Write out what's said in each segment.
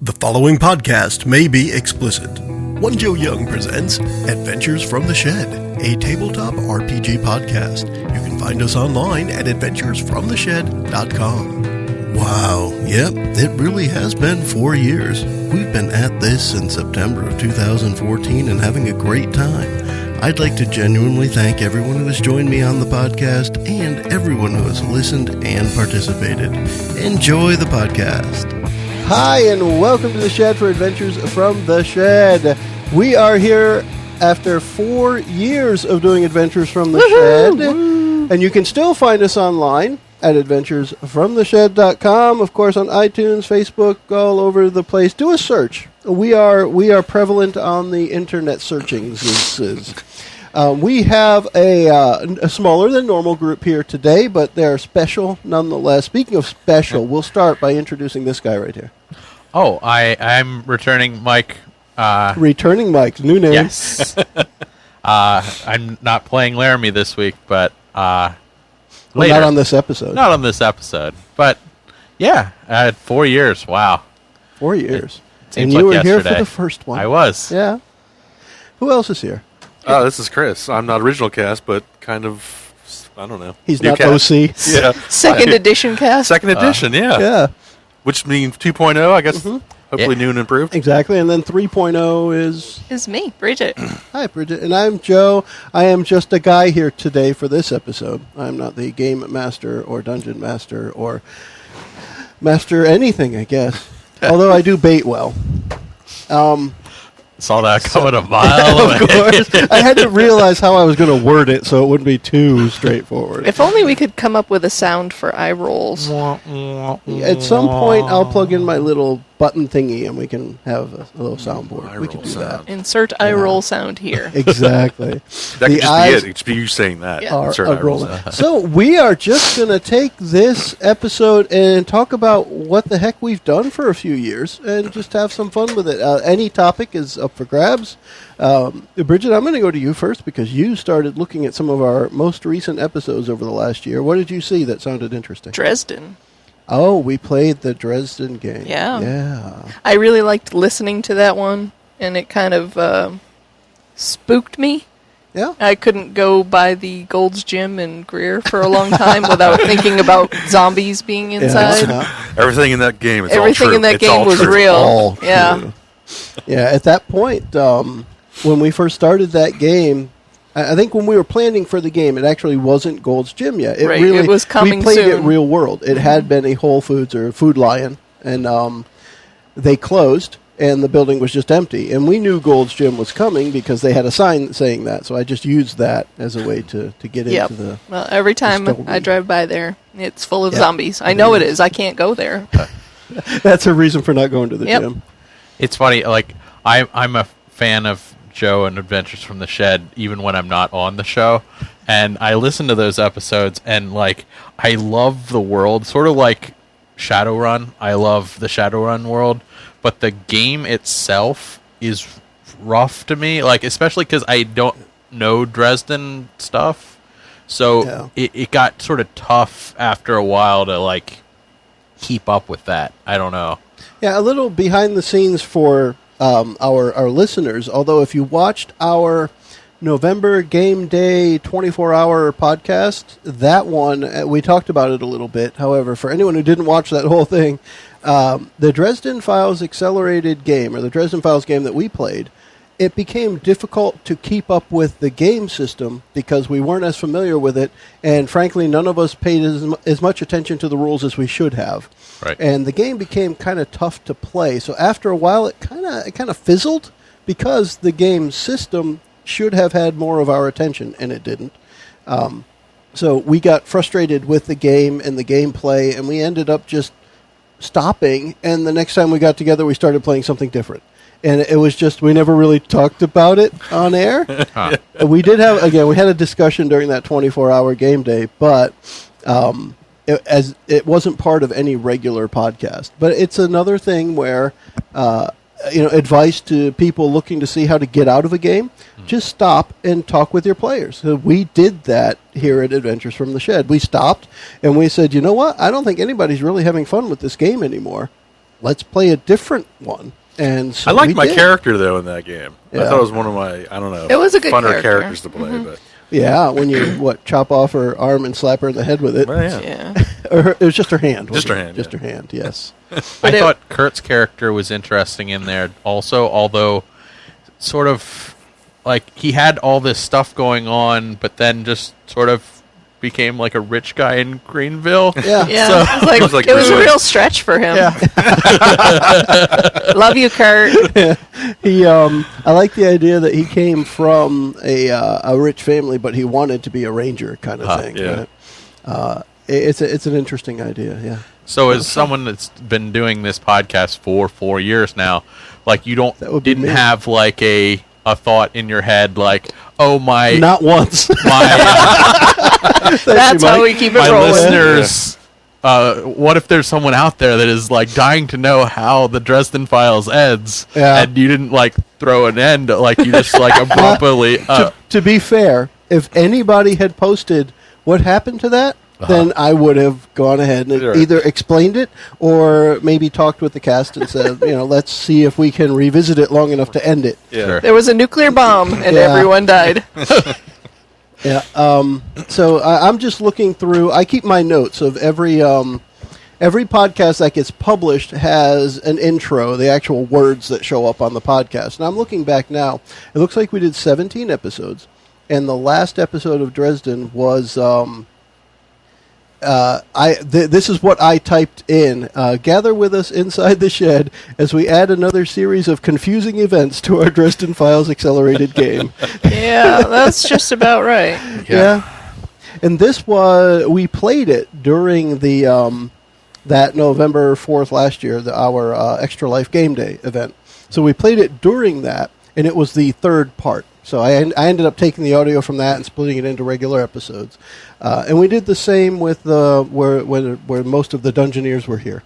The following podcast may be explicit. One Joe Young presents Adventures from the Shed, a tabletop RPG podcast. You can find us online at adventuresfromtheshed.com. Wow, yep, it really has been 4 years. We've been at this since September of 2014 and having a great time. I'd like to genuinely thank everyone who has joined me on the podcast and everyone who has listened and participated. Enjoy the podcast. Hi, and welcome to the Shed for Adventures from the Shed. We are here after 4 years of doing Adventures from the Shed, and you can still find us online at adventuresfromtheshed.com, of course on iTunes, Facebook, all over the place. Do a search. We are prevalent on the internet searchings. We have a smaller than normal group here today, but they're special nonetheless. Speaking of special, we'll start by introducing this guy right here. Oh, I'm returning Mike. Returning Mike, new name. Yes. I'm not playing Laramie this week, but later. Not on this episode. Not on this episode. But, yeah, 4 years. Wow. 4 years. Seems and you like were yesterday. here for the first one. I was. Yeah. Who else is here? This is Chris. I'm not original cast, but kind of, I don't know. He's New not cast. OC. Yeah. Second edition cast. Second edition, yeah. Yeah, Which means 2.0, I guess. Hopefully new and improved. exactly. And then 3.0 is... me, Bridget. Hi, Bridget. And I'm Joe. I am just a guy here today for this episode. I'm not the game master or dungeon master or master anything, I guess. Although I do bait well. Saw that coming a mile away. Of course. I had to realize how I was going to word it so it wouldn't be too straightforward. If only we could come up with a sound for eye rolls. At some point, I'll plug in my little button thingy and we can have a little soundboard. We can do that. Insert eye roll sound here. Exactly. That could just be it. It should be you saying that. Yeah. Insert eye rolls. So we are just going to take this episode and talk about what the heck we've done for a few years and just have some fun with it. Any topic is up for grabs. Bridget, I'm going to go to you first because you started looking at some of our most recent episodes over the last year. What did you see that sounded interesting? Dresden. Oh, we played the Dresden game. Yeah. Yeah. I really liked listening to that one, and it kind of spooked me. Yeah. I couldn't go by the Gold's Gym in Greer for a long time without thinking about zombies being inside. Yeah. Everything in that game, it's Everything all true. in that It's game all was true. real. All Yeah. true. Yeah, at that point, when we first started that game, I think when we were planning for the game, it actually wasn't Gold's Gym yet. Right, it was coming We played soon. it real world. It had been a Whole Foods or Food Lion, and they closed, and the building was just empty. And we knew Gold's Gym was coming because they had a sign saying that, so I just used that as a way to get Yep. into the... Well, every time story. I drive by there, it's full of Yeah. zombies. I know it is. I can't go there. That's a reason for not going to the Yep. gym. It's funny, like, I'm a fan of Joe and Adventures from the Shed, even when I'm not on the show. And I listen to those episodes, and, like, I love the world, sort of like Shadowrun. I love the Shadowrun world. But the game itself is rough to me, like, especially because I don't know Dresden stuff. So it got sort of tough after a while to, like, keep up with that. I don't know. Yeah, a little behind the scenes for our listeners. Although if you watched our November Game Day 24-hour podcast, that one, we talked about it a little bit. However, for anyone who didn't watch that whole thing, the Dresden Files Accelerated game, or the Dresden Files game that we played, it became difficult to keep up with the game system because we weren't as familiar with it, and frankly, none of us paid as much attention to the rules as we should have. Right. And the game became kind of tough to play. So after a while, it kind of fizzled because the game system should have had more of our attention, and it didn't. So we got frustrated with the game and the gameplay, and we ended up just stopping. And the next time we got together, we started playing something different. And it was just, we never really talked about it on air. We did have, again, we had a discussion during that 24-hour game day, but it wasn't part of any regular podcast. But it's another thing where, advice to people looking to see how to get out of a game, just stop and talk with your players. So we did that here at Adventures from the Shed. We stopped and we said, you know what? I don't think anybody's really having fun with this game anymore. let's play a different one. And so I liked we my did. character though in that game. Yeah. I thought it was one of my It was a good funner character. characters to play. But Yeah, when you chop off her arm and slap her in the head with it. well, yeah. Yeah. Or it was just her hand. Just wasn't her it? hand, Just yeah. her hand. Yes. I thought Kurt's character was interesting in there also, although sort of like he had all this stuff going on, but then just sort of became like a rich guy in Greenville. Yeah. Yeah, So- it was a real stretch for him. Yeah. Love you, Kurt. He, I like the idea that he came from a rich family, but he wanted to be a ranger kind of thing. yeah. Right? It's an interesting idea. Yeah. So as someone that's been doing this podcast for 4 years now, like you That would be didn't me. have like a thought in your head like, oh my Not once. my That's how we keep it my rolling. listeners, what if there's someone out there that is like dying to know how the Dresden Files ends, Yeah. and you didn't like throw an end, like you just like abruptly. To be fair, if anybody had posted what happened to that, then I would have gone ahead and Sure. either explained it or maybe talked with the cast and said, let's see if we can revisit it long enough to end it. Yeah. Sure. There was a nuclear bomb, and Yeah. everyone died. Yeah. So I'm just looking through. I keep my notes of every podcast that gets published has an intro, the actual words that show up on the podcast. And I'm looking back now. It looks like we did 17 episodes, and the last episode of Dresden was. This is what I typed in. Gather with us inside the shed as we add another series of confusing events to our Dresden Files accelerated game. Yeah, that's just about right. Yeah. And this was, we played it during the that November 4th last year, our Extra Life Game Day event. So we played it during that, and it was the third part. So I ended up taking the audio from that and splitting it into regular episodes. And we did the same with where most of the Dungeoneers were here.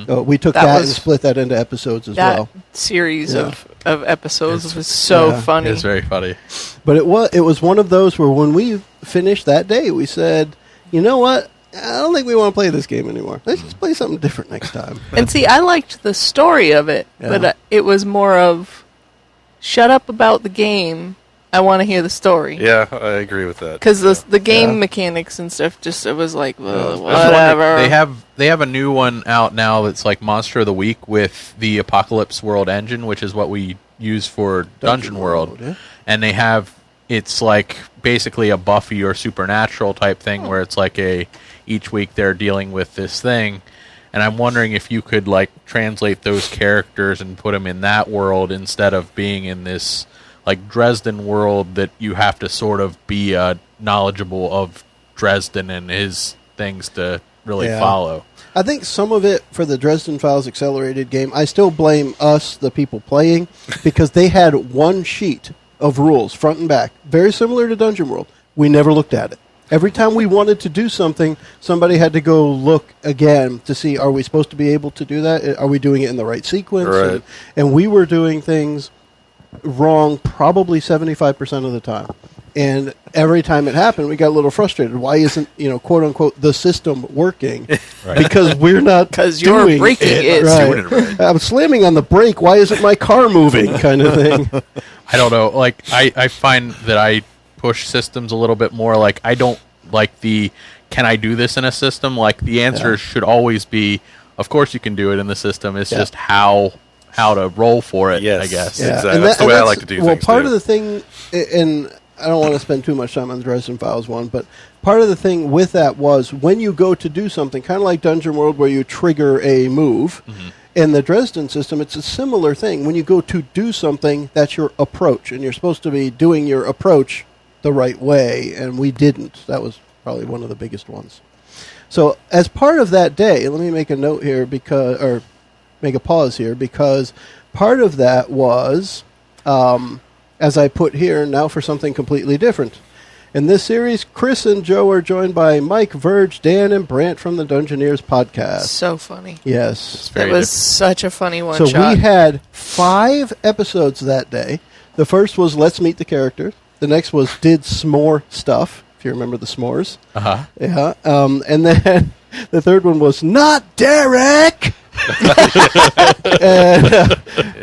We took That that and was- split that into episodes as That well. series Yeah. of episodes was so yeah. funny. It's very funny. But it was one of those where when we finished that day, we said, you know what? I don't think we want to play this game anymore. Let's just play something different next time. And see, I liked the story of it, but Yeah. it was more of, shut up about the game. I want to hear the story. Yeah, I agree with that. Because the game Yeah. mechanics and stuff, just it was like, I was wondering, whatever. They have a new one out now that's like Monster of the Week with the Apocalypse World engine, which is what we use for Dungeon World. yeah. And they have, it's like basically a Buffy or Supernatural type thing where it's like each week they're dealing with this thing. And I'm wondering if you could like translate those characters and put them in that world instead of being in this like Dresden world that you have to sort of be knowledgeable of Dresden and his things to really Yeah. follow. I think some of it for the Dresden Files accelerated game, I still blame us, the people playing, because they had one sheet of rules, front and back, very similar to Dungeon World. We never looked at it. Every time we wanted to do something, somebody had to go look again to see, are we supposed to be able to do that? Are we doing it in the right sequence? Right. And we were doing things wrong probably 75% of the time. And every time it happened, we got a little frustrated. Why isn't, quote unquote, the system working? Because we're not 'Cause you're doing breaking it. Right. Doing it right. I'm slamming on the brake. Why isn't my car moving? Kind of thing. I don't know. Like I find that I push systems a little bit more. Like I don't like can I do this in a system? Like the answer should always be, of course you can do it in the system. It's just how to roll for it, Yes. I guess. Yeah. Exactly. And That's the way I that's- like to do well, things, part too. of the thing, and I don't want to spend too much time on the Dresden Files one, but part of the thing with that was when you go to do something, kind of like Dungeon World where you trigger a move, in the Dresden system, it's a similar thing. When you go to do something, that's your approach, and you're supposed to be doing your approach the right way, and we didn't. That was probably one of the biggest ones. So as part of that day, let me make a note here make a pause here, because part of that was, as I put here, now for something completely different. In this series, Chris and Joe are joined by Mike, Verge, Dan, and Brant from the Dungeoneers podcast. So funny. Yes. It Very was such a funny one So shot. we had 5 episodes that day. The first was Let's Meet the Characters. The next was Did S'more Stuff, if you remember the s'mores. Uh-huh. Yeah. And then the third one was Not Derek! And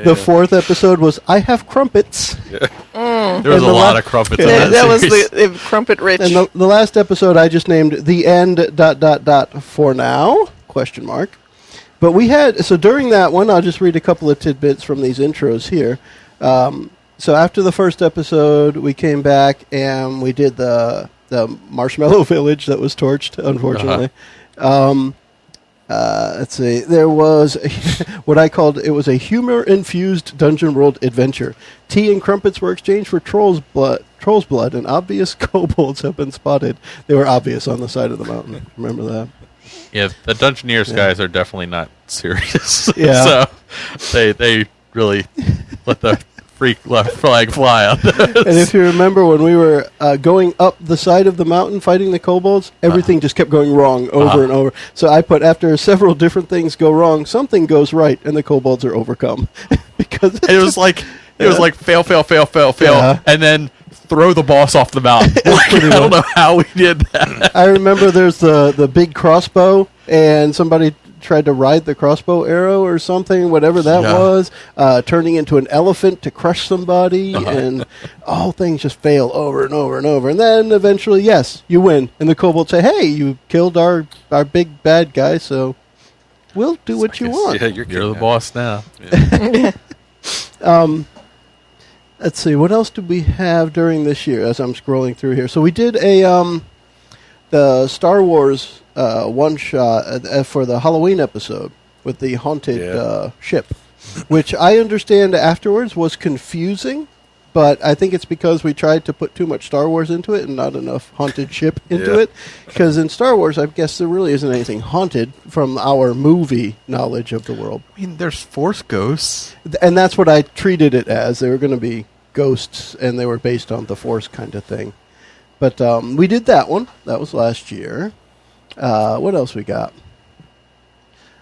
the fourth episode was I Have Crumpets. There was And a the lot la- of crumpets Yeah, in That that was series. the Crumpet Rich. And the last episode I just named The End ... for now, question mark. But we had, so during that one, I'll just read a couple of tidbits from these intros here. So after the first episode, we came back and we did the Marshmallow Village that was torched, unfortunately. Let's see. There was what I called, it was a humor-infused dungeon world adventure. Tea and crumpets were exchanged for troll's blood, and obvious kobolds have been spotted. They were obvious on the side of the mountain. Remember that? Yeah, the Dungeoneers guys are definitely not serious. Yeah. So they really let the freak left flag fly on those. And if you remember when we were going up the side of the mountain fighting the kobolds, everything just kept going wrong over and over. So I put, after several different things go wrong, something goes right, and the kobolds are overcome. Because It was like fail, Yeah. and then throw the boss off the mountain. Like, I don't know how we did that. I remember there's the big crossbow, and somebody tried to ride the crossbow arrow or something, whatever that Yeah. was, turning into an elephant to crush somebody, and all things just fail over and over and over. And then eventually, yes, you win. And the kobolds say, hey, you killed our big bad guy, so we'll do what you want. Yeah, you're You're the boss now. Let's see, what else did we have during this year as I'm scrolling through here? So we did the Star Wars one-shot for the Halloween episode with the haunted ship, which I understand afterwards was confusing, but I think it's because we tried to put too much Star Wars into it and not enough haunted ship into it. Because in Star Wars, I guess there really isn't anything haunted from our movie knowledge of the world. I mean, there's Force ghosts. And that's what I treated it as. They were going to be ghosts, and they were based on the Force kind of thing. But we did that one. That was last year. What else we got?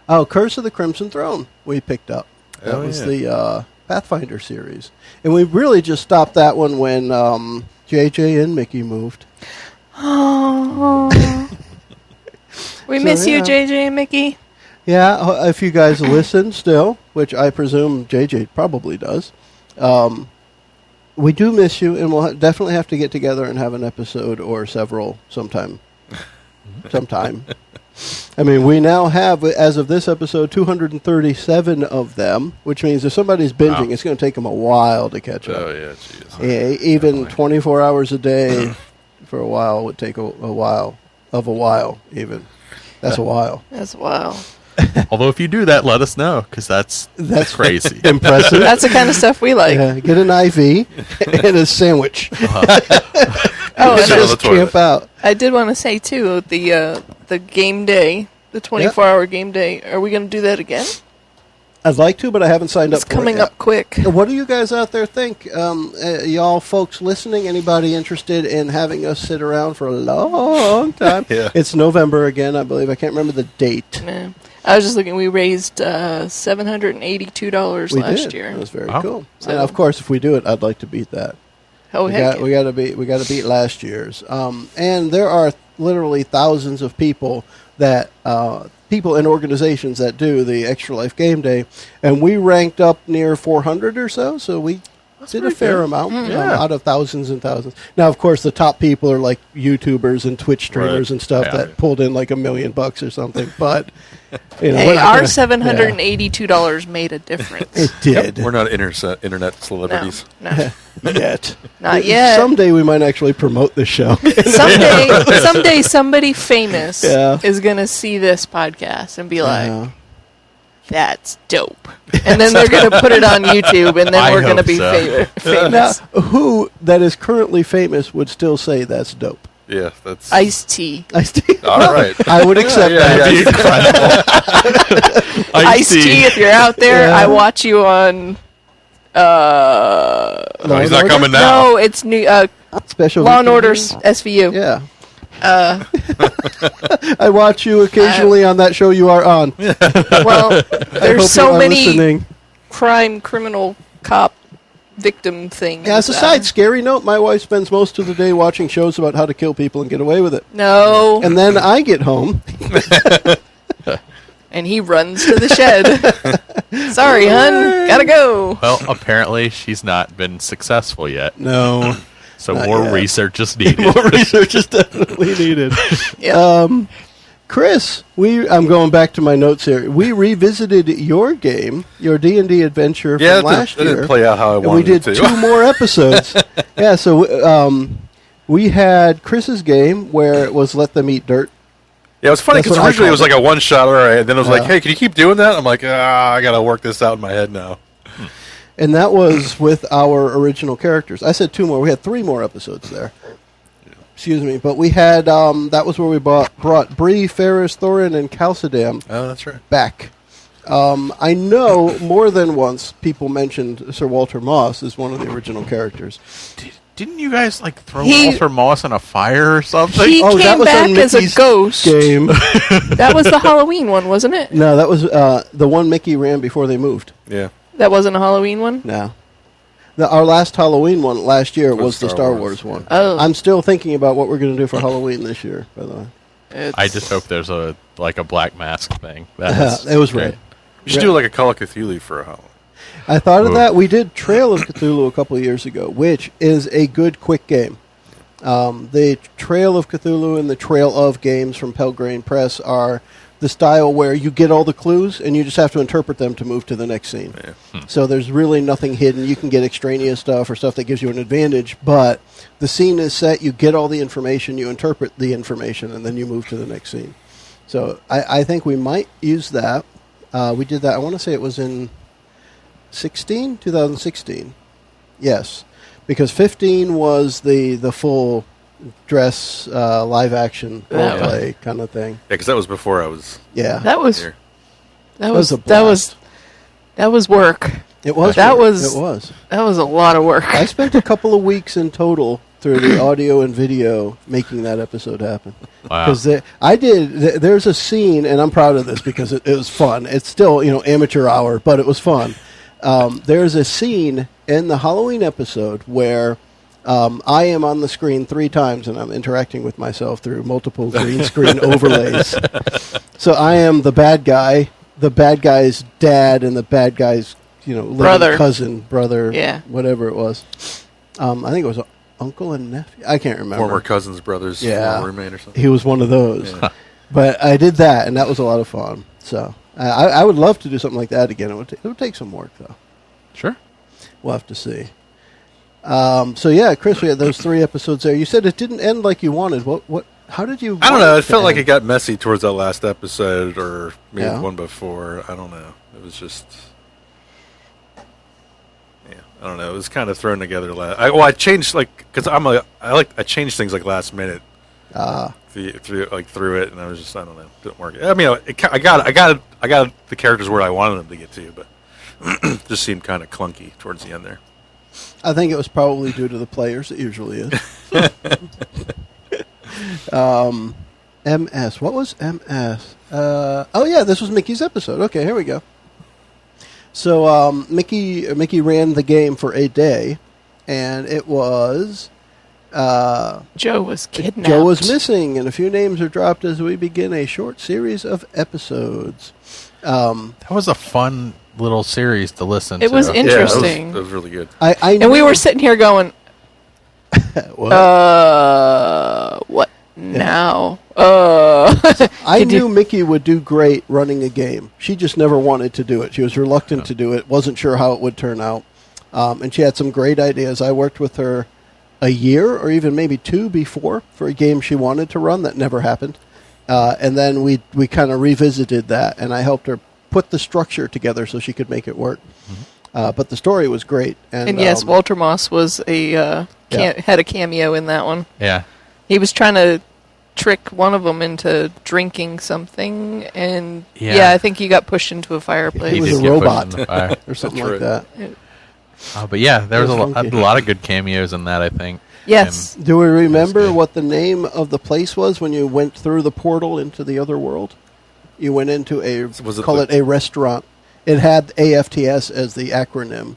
Oh, Curse of the Crimson Throne we picked up. That was the Pathfinder series. And we really just stopped that one when JJ and Mickey moved. Oh. We miss you, yeah. JJ and Mickey. Yeah, if you guys listen still, which I presume JJ probably does, we do miss you, and we'll definitely have to get together and have an episode or several sometime. I mean, we now have, as of this episode, 237 of them, which means if somebody's binging, it's going to take them a while to catch up. Oh, yeah, jeez. Yeah, even 24 hours a day for a while would take a while, even. That's a while. That's wild. Although if you do that, let us know, because that's crazy. Impressive. That's the kind of stuff we like. Yeah, get an IV and a sandwich. Oh, and Sit on the Just toilet. camp out. I did want to say too, the game day, the 24-hour game day. Are we going to do that again? I'd like to, but I haven't signed It's up for it coming yet. up quick. What do you guys out there think? Y'all folks listening, anybody interested in having us sit around for a long time? Yeah. It's November again, I believe. I can't remember the date. Yeah. I was just looking. We raised $782 We last did. year. That was very Wow. cool. So- And of course, if we do it, I'd like to beat that. Oh, heck. We got to beat last year's. And there are literally thousands of people that people and organizations that do the Extra Life Game Day, and we ranked up near 400 or so. So we did a pretty fair good. amount Yeah. out of thousands and thousands. Now, of course, the top people are like YouTubers and Twitch streamers Right. and stuff Yeah. that pulled in like $1 million or something. But you know, Hey, we're not our gonna- $782 made a difference. It did. We're not internet celebrities. No, Yet. not yet. Someday we might actually promote this show. Someday somebody famous Yeah. is going to see this podcast and be like, Yeah. that's dope. And then they're going to put it on YouTube, and then I we're going to hope be so. Now, famous. who that is currently famous would still say that's dope? Yeah, that's Ice-T. all right. I would accept Yeah, that. yeah. Ice-T, if you're out there, Yeah. I watch you on... No, he's not Order? coming now. No, it's new. Special Law and Victims? Order SVU. Yeah. I watch you occasionally on that show you are on. Well, I hope there's so you are many listening. crime, criminal, cop, victim things. Yeah, as a side scary note, my wife spends most of the day watching shows about how to kill people and get away with it. No. And then I get home. And he runs to the shed. Sorry, hun. Gotta go. Well, apparently she's not been successful yet. No. So Not more yet. research is needed. More research is definitely needed. Yep. Chris, I'm going back to my notes here. We revisited your game, your D&D adventure Yeah, from last it year. didn't play out how I And we wanted did it to. 2 more episodes. Yeah, so we had Chris's game where it was Let Them Eat Dirt. Yeah, it was funny That's because what I originally it was called like a one-shot, all right, and then it was like, Yeah. hey, can you keep doing that? I'm like, I got to work this out in my head now. And that was with our original characters. I said 2 more. We had 3 more episodes there. Excuse me. But we had, that was where we brought Bree, Ferris, Thorin, and Chalcedam Oh, that's right. back. I know more than once people mentioned Sir Walter Moss as one of the original characters. Didn't you guys like throw He- Walter Moss in a fire or something? He Oh, that came was on back as a Mickey's ghost. Game. That was the Halloween one, wasn't it? No, that was the one Mickey ran before they moved. Yeah. That wasn't a Halloween one? No. Our last Halloween one last year Was was the Star Star Wars, Wars one. Oh. I'm still thinking about what we're going to do for Halloween this year, by the way. I just hope there's a black mask thing. That It was great. red. You should do like a Call of Cthulhu for a Halloween. I thought of Ooh. that. We did Trail of Cthulhu a couple of years ago, which is a good, quick game. The Trail of Cthulhu and the Trail of games from Pelgrane Press are the style where you get all the clues and you just have to interpret them to move to the next scene. Yeah. So there's really nothing hidden. You can get extraneous stuff or stuff that gives you an advantage, but the scene is set, you get all the information, you interpret the information, and then you move to the next scene. So I think we might use that. We did that, I want to say it was in 2016. Yes, because 15 was the full dress live action Yeah. roleplay kind of thing. Yeah, because that was before I was Yeah, That was here. that was was a that was blast. that was work. it was. That work. was- It was. That was a lot of work. I spent a couple of weeks in total through the audio and video making that episode happen. Wow. Because there's a scene, and I'm proud of this because it was fun. It's still, amateur hour, but it was fun. There's a scene in the Halloween episode where I am on the screen 3 times, and I'm interacting with myself through multiple green screen overlays. So I am the bad guy, the bad guy's dad, and the bad guy's, living Brother. cousin, brother, Yeah. whatever it was. I think it was uncle and nephew. I can't remember. Former cousins, brothers, Yeah. former roommate or something. He was one of those. Yeah. But I did that, and that was a lot of fun. So I would love to do something like that again. It would take some work, though. Sure. We'll have to see. So yeah, Chris, we had those 3 episodes there. You said it didn't end like you wanted. What? How did you? I don't want know. It to felt like end? it got messy towards that last episode, or maybe Yeah. one before. I don't know. It was just, I don't know. It was kind of thrown together. I changed because I change things like last minute through it, and I was just I don't know. It didn't work. I mean, I got the characters where I wanted them to get to, but just seemed kind of clunky towards the end there. I think it was probably due to the players. It usually is. MS. What was MS? Oh yeah, this was Mickey's episode. Okay, here we go. So Mickey ran the game for a day, and it was Joe was kidnapped. Joe was missing, and a few names are dropped as we begin a short series of episodes. That was a fun little series to listen It to. was Yeah, interesting. that was really good. I And we knew- were sitting here going, What? what now? I Did you- knew Mickey would do great running a game. She just never wanted to do it. She was reluctant to do it, wasn't sure how it would turn out. And she had some great ideas. I worked with her a year or even maybe 2 before for a game she wanted to run that never happened. And then we kind of revisited that, and I helped her put the structure together so she could make it work. But the story was great. And yes, Walter Moss was had a cameo in that one. Yeah. He was trying to trick one of them into drinking something, and Yeah. I think he got pushed into a fireplace. He was did a get pushed robot. in the fire. or something That's like right. that. But yeah, there was It was a funky. lot of good cameos in that, I think. Yes. Do we remember good. what the name of the place was when you went through the portal into the other world? You went into Was it call the- it a restaurant. It had AFTS as the acronym.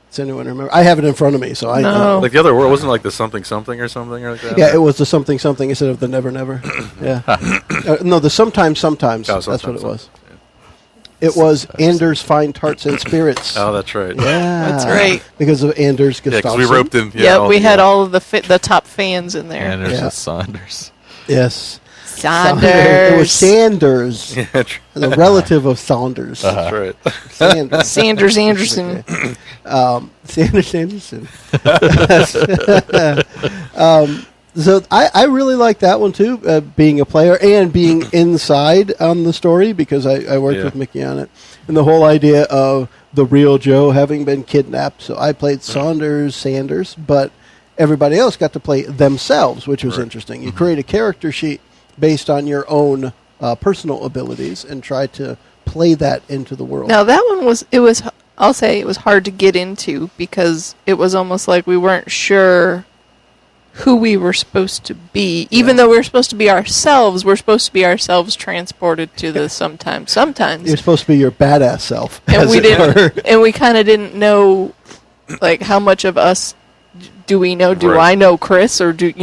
Does anyone remember? I have it in front of me, so I No. know. Like the other world wasn't like the something or something like that. Yeah, it was the something instead of the never. Yeah. No, the sometimes. Oh, That's what sometimes. it was. It was Anders Fine Tarts and Spirits. Oh, that's right. Yeah, That's right. Because of Anders Yeah, because Gustafsson. we roped him. Yeah, we had all of the top fans in there. And there's Yeah. a Saunders. Yes. Saunders. It was Sanders, Yeah, the relative of Saunders. that's right. Sanders. Sanders Anderson. Sanders Anderson. So I really like that one too, being a player and being inside on the story because I worked Yeah. with Mickey on it. And the whole idea of the real Joe having been kidnapped. So I played Sanders, but everybody else got to play themselves, which was interesting. You create a character sheet based on your own personal abilities and try to play that into the world. Now that one I'll say it was hard to get into because it was almost like we weren't sure who we were supposed to be. Even though we were supposed to be ourselves, we're supposed to be ourselves transported to the sometimes. You're supposed to be your badass self. And as we it didn't were. and we kind of didn't know like how much of us do we know? Do Right. I know Chris or do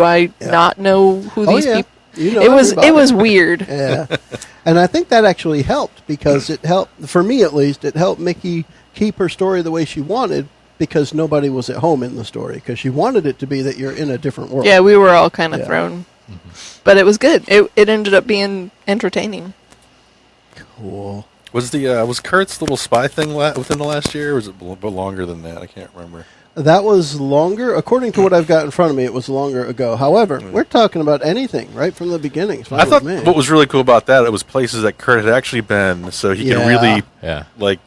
I not know who Oh, these yeah. people You know It everybody. was weird. Yeah. And I think that actually helped because it helped, for me at least, it helped Mickey keep her story the way she wanted because nobody was at home in the story because she wanted it to be that you're in a different world. Yeah, we were all kind of Yeah. thrown. But it was good. It ended up being Cool. Was Kurt's little spy thing within the last year, or was it a little bit longer than that? I can't remember. That was longer. According to what I've got in front of me, it was longer ago. However, we're talking about anything right from the beginning. I thought what was really cool about that, it was places that Kurt had actually been, so he could really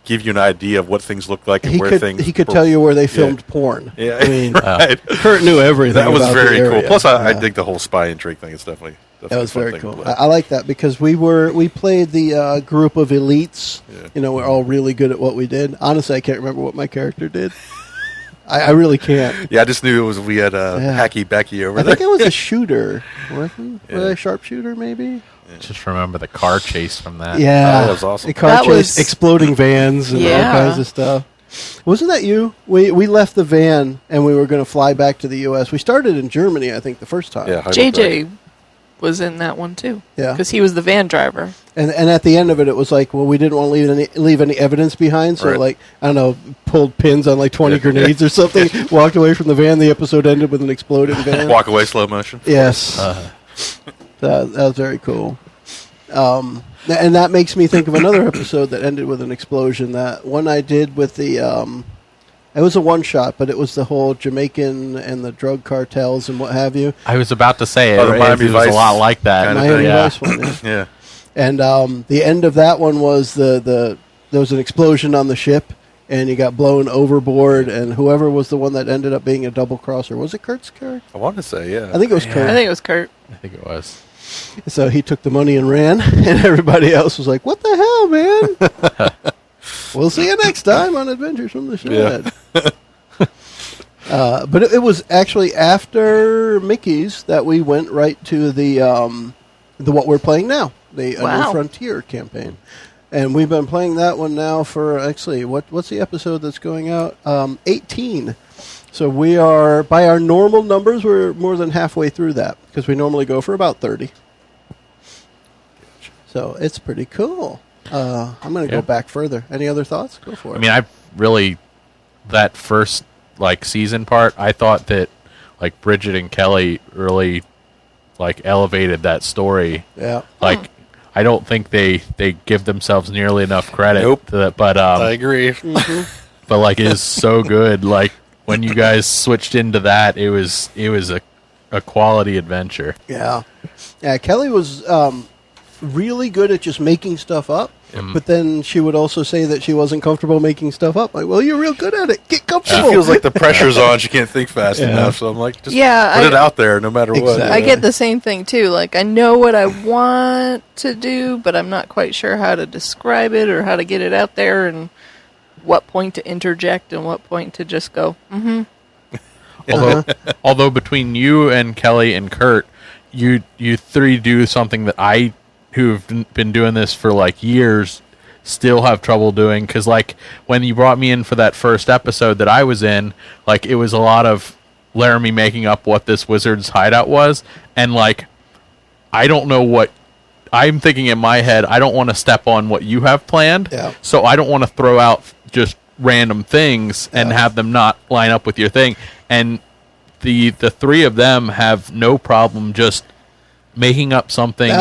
give you an idea of what things looked like and where things. He could tell you where they filmed porn. Yeah, I mean, right. Kurt knew everything. That was about very the cool. area. Plus, I dig the whole spy and trick thing. It's definitely That was a fun very thing to cool. play. I like that because we played the group of elites. Yeah. You know, we're all really good at what we did. Honestly, I can't remember what my character did. I really can't. Yeah, I just knew we had Hacky Becky over I there. think I was a shooter. Wasn't I? Was I a sharpshooter, maybe? Just remember the car chase from that. Yeah, Oh, that was awesome. A car That chase, was- exploding vans, and all Yeah. kinds of stuff. Wasn't that you? We left the van and we were going to fly back to the U.S. We started in Germany, I think, the first time. Yeah, JJ was in that one too. Yeah. Because he was the van driver. And at the end of it was like, well, we didn't want to leave any evidence behind, so Right. like I don't know, pulled pins on like 20 grenades or something, walked away from the van. The episode ended with an exploding van. Walk away slow motion. Yes, that was very cool. And that makes me think of another episode that ended with an explosion. That one I did with the. It was a one shot, but it was the whole Jamaican and the drug cartels and what have you. I was about to say Oh, the it Miami was Vice a lot like that. kind of Miami thing. Yeah. Vice one, yeah. Yeah. And the end of that one was there was an explosion on the ship, and you got blown overboard, and whoever was the one that ended up being a double crosser, was it Kurt's character? I want to say, yeah. I think it was Kurt. I think it was Kurt. I think it was. So he took the money and ran, and everybody else was like, "What the hell, man?" We'll see you next time on Adventures from the Shed. But it was actually after Mickey's that we went right to the what we're playing now, the A New Frontier campaign, and we've been playing that one now for actually what's the episode that's going out? 18. So we are, by our normal numbers, we're more than halfway through that because we normally go for about 30. So it's pretty cool. I'm going to go back further. Any other thoughts? Go for it. I mean, I really, that first season part, I thought that Bridget and Kelly really elevated that story. Yeah. I don't think they give themselves nearly enough credit Nope. to that, but I agree. but it is so good. When you guys switched into that, it was a quality adventure. Yeah. Yeah, Kelly was really good at just making stuff up, but then she would also say that she wasn't comfortable making stuff up. Like, well, you're real good at it. Get She comfortable. feels like the pressure's on. She can't think fast enough. So I'm like, just put it out there no matter what. Exactly. I get the same thing too. I know what I want to do, but I'm not quite sure how to describe it or how to get it out there and what point to interject and what point to just go, Although between you and Kelly and Kurt, you three do something that I, who've been doing this for years, still have trouble doing. Because when you brought me in for that first episode that I was in, it was a lot of Laramie making up what this wizard's hideout was, and I don't know what I'm thinking in my head, I don't want to step on what you have planned, so I don't want to throw out just random things and have them not line up with your thing. And the three of them have no problem just making up something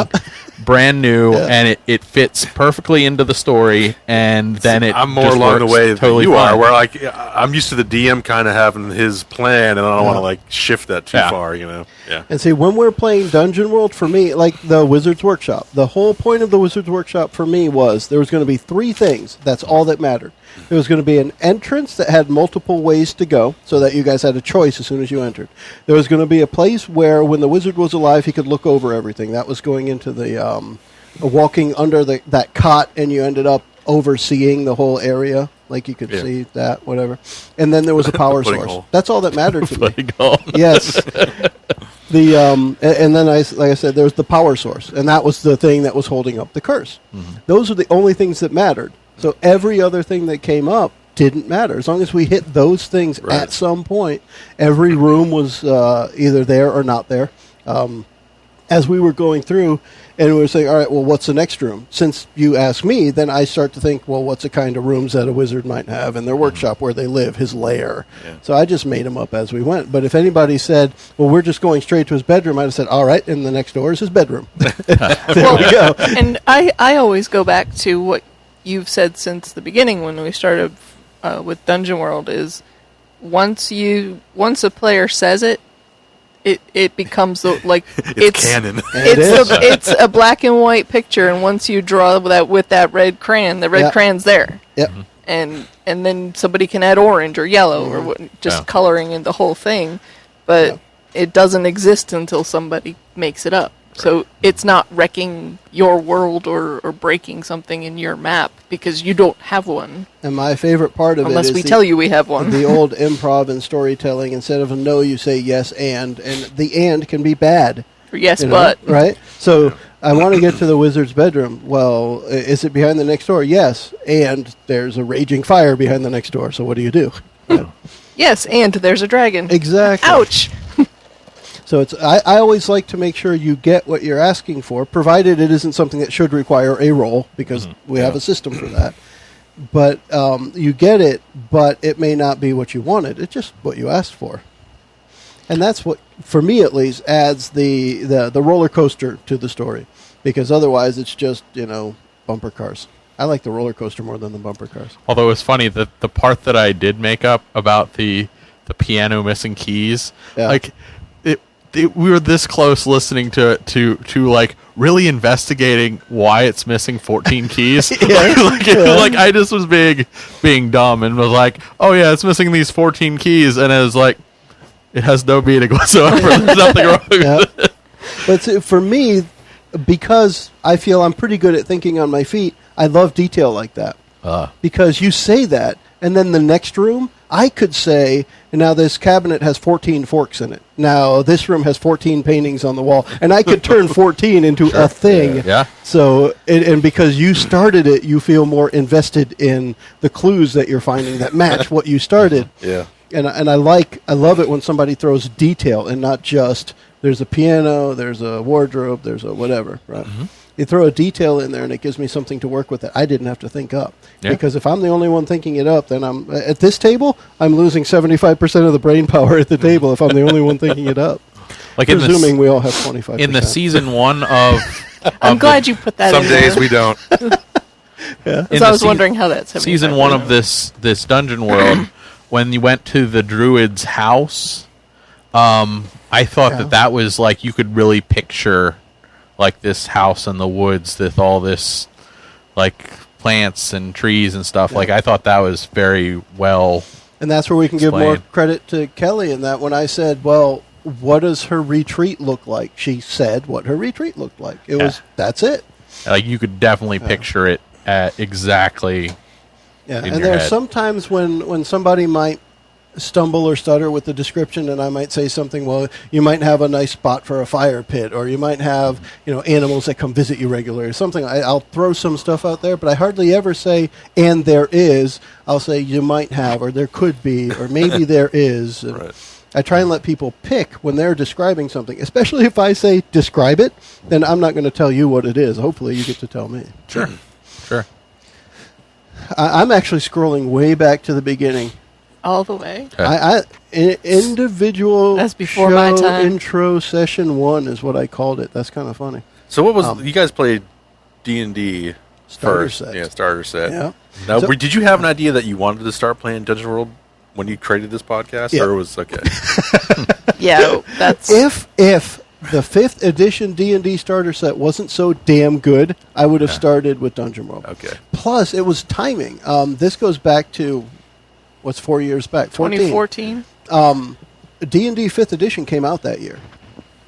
brand new, and it fits perfectly into the story, and then I'm more just along the works way totally than you fine. are, where like I'm used to the DM kind of having his plan, and I don't want to like shift that too far, you know. Yeah. And see, when we're playing Dungeon World, for me, like the Wizard's Workshop, the whole point of the Wizard's Workshop for me was there was going to be three things. That's all that mattered. There was going to be an entrance that had multiple ways to go, so that you guys had a choice as soon as you entered. There was going to be a place where, when the wizard was alive, he could look over everything. That was going into the walking under that cot, and you ended up overseeing the whole area, like you could see that, whatever. And then there was a power source. Hole. That's all that mattered to me. Hole. Yes. And then like I said, there was the power source, and that was the thing that was holding up the curse. Mm-hmm. Those are the only things that mattered. So every other thing that came up didn't matter. As long as we hit those things at some point, every room was either there or not there. As we were going through, and we were saying, all right, well, what's the next room? Since you ask me, then I start to think, well, what's the kind of rooms that a wizard might have in their workshop where they live, his lair? Yeah. So I just made them up as we went. But if anybody said, well, we're just going straight to his bedroom, I'd have said, all right, and the next door is his bedroom. There we go. And I always go back to what you've said since the beginning when we started with Dungeon World is once a player says it becomes it's canon. It's a black and white picture, and once you draw that with that red crayon, the red crayon's there. Yep. And then somebody can add orange or yellow or just coloring in the whole thing, but it doesn't exist until somebody makes it up. So it's not wrecking your world or breaking something in your map because you don't have one. And my favorite part of unless it is we tell you we have one. The old improv and storytelling, instead of a no, you say yes and the and can be bad. Or yes, but. Right? So I want to get to the wizard's bedroom. Well, is it behind the next door? Yes. And there's a raging fire behind the next door. So what do you do? Yes, and there's a dragon. Exactly. Ouch. So I always like to make sure you get what you're asking for, provided it isn't something that should require a roll, because we have a system for that. But you get it, but it may not be what you wanted. It's just what you asked for. And that's what, for me at least, adds the roller coaster to the story. Because otherwise it's just, bumper cars. I like the roller coaster more than the bumper cars. Although it's funny that the part that I did make up about the piano missing keys, we were this close listening to it to like really investigating why it's missing 14 keys. Like I just was being dumb and was like, oh yeah, it's missing these 14 keys, and it was like, it has no meaning whatsoever. There's nothing wrong with it. But for me, because I feel I'm pretty good at thinking on my feet, I love detail like that. Because you say that, and then the next room, I could say, now this cabinet has 14 forks in it. Now this room has 14 paintings on the wall. And I could turn 14 into a thing. Yeah. So, and because you started it, you feel more invested in the clues that you're finding that match what you started. Yeah. And I love it when somebody throws detail and not just, there's a piano, there's a wardrobe, there's a whatever, right? Mm-hmm. You throw a detail in there, and it gives me something to work with that I didn't have to think up. Yeah. Because if I'm the only one thinking it up, then I'm at this table, I'm losing 75% of the brain power at the table if I'm the only one thinking it up. Like presuming we all have 25%. In the season 1 of... I'm glad you put that in there. Some days we don't. So I was wondering how that's... Season 1 of this Dungeon World, when you went to the druid's house, I thought that was like, you could really picture... like this house in the woods with all this like plants and trees and stuff. Like I thought that was very well. And that's where we can give more credit to Kelly in that when I said, well, what does her retreat look like? She said what her retreat looked like. It was, that's it. Like you could definitely picture it at exactly. Yeah. And there are sometimes when somebody might stumble or stutter with the description, and I might say something, well, you might have a nice spot for a fire pit, or you might have, animals that come visit you regularly, or something. I'll throw some stuff out there, but I hardly ever say, and there is. I'll say you might have, or there could be, or maybe there is. Right. I try and let people pick when they're describing something, especially if I say describe it, then I'm not going to tell you what it is. Hopefully you get to tell me. Sure. Sure. I'm actually scrolling way back to the beginning. All the way. Individual That's before show my time. intro session 1 is what I called it. That's kind of funny. So what was you guys played D&D Starter first? set. Yeah, starter set. Yeah. Now, So- did you have an idea that you wanted to start playing Dungeon World when you created this podcast, Yeah. or was okay? Yeah, that's If the 5th edition D&D starter set wasn't so damn good, I would have started with Dungeon World. Okay. Plus, it was timing. This goes back to, 4 years back? 2014. D&D 5th edition came out that year.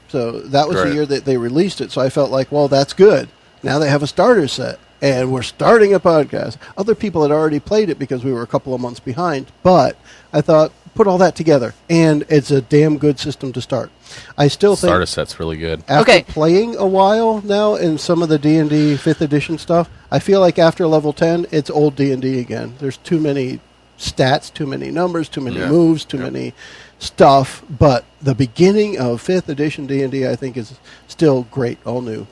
So that was Right. the year that they released it. So I felt like, well, that's good. Now they have a starter set, and we're starting a podcast. Other people had already played it because we were a couple of months behind. But I thought, put all that together, and it's a damn good system to start. I still think... Starter set's really good. After Okay. playing a while now in some of the D&D 5th edition stuff, I feel like after level 10, it's old D&D again. There's too many stats, too many numbers, too many moves, too many stuff. But the beginning of 5th edition D&D, I think, is still great, all new.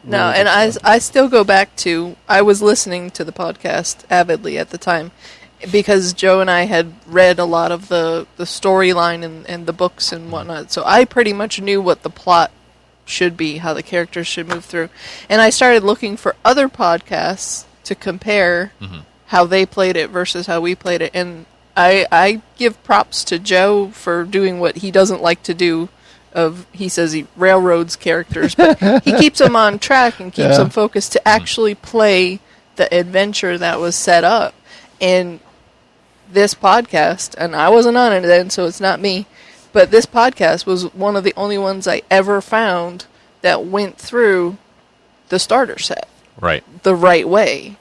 No, and I still go back to, I was listening to the podcast avidly at the time because Joe and I had read a lot of the storyline and the books and whatnot. So I pretty much knew what the plot should be, how the characters should move through. And I started looking for other podcasts to compare how they played it versus how we played it. And I give props to Joe for doing what he doesn't like to do. He says he railroads characters, but he keeps them on track and keeps them focused to actually play the adventure that was set up. And this podcast, and I wasn't on it then, so it's not me, but this podcast was one of the only ones I ever found that went through the starter set Right. the right way,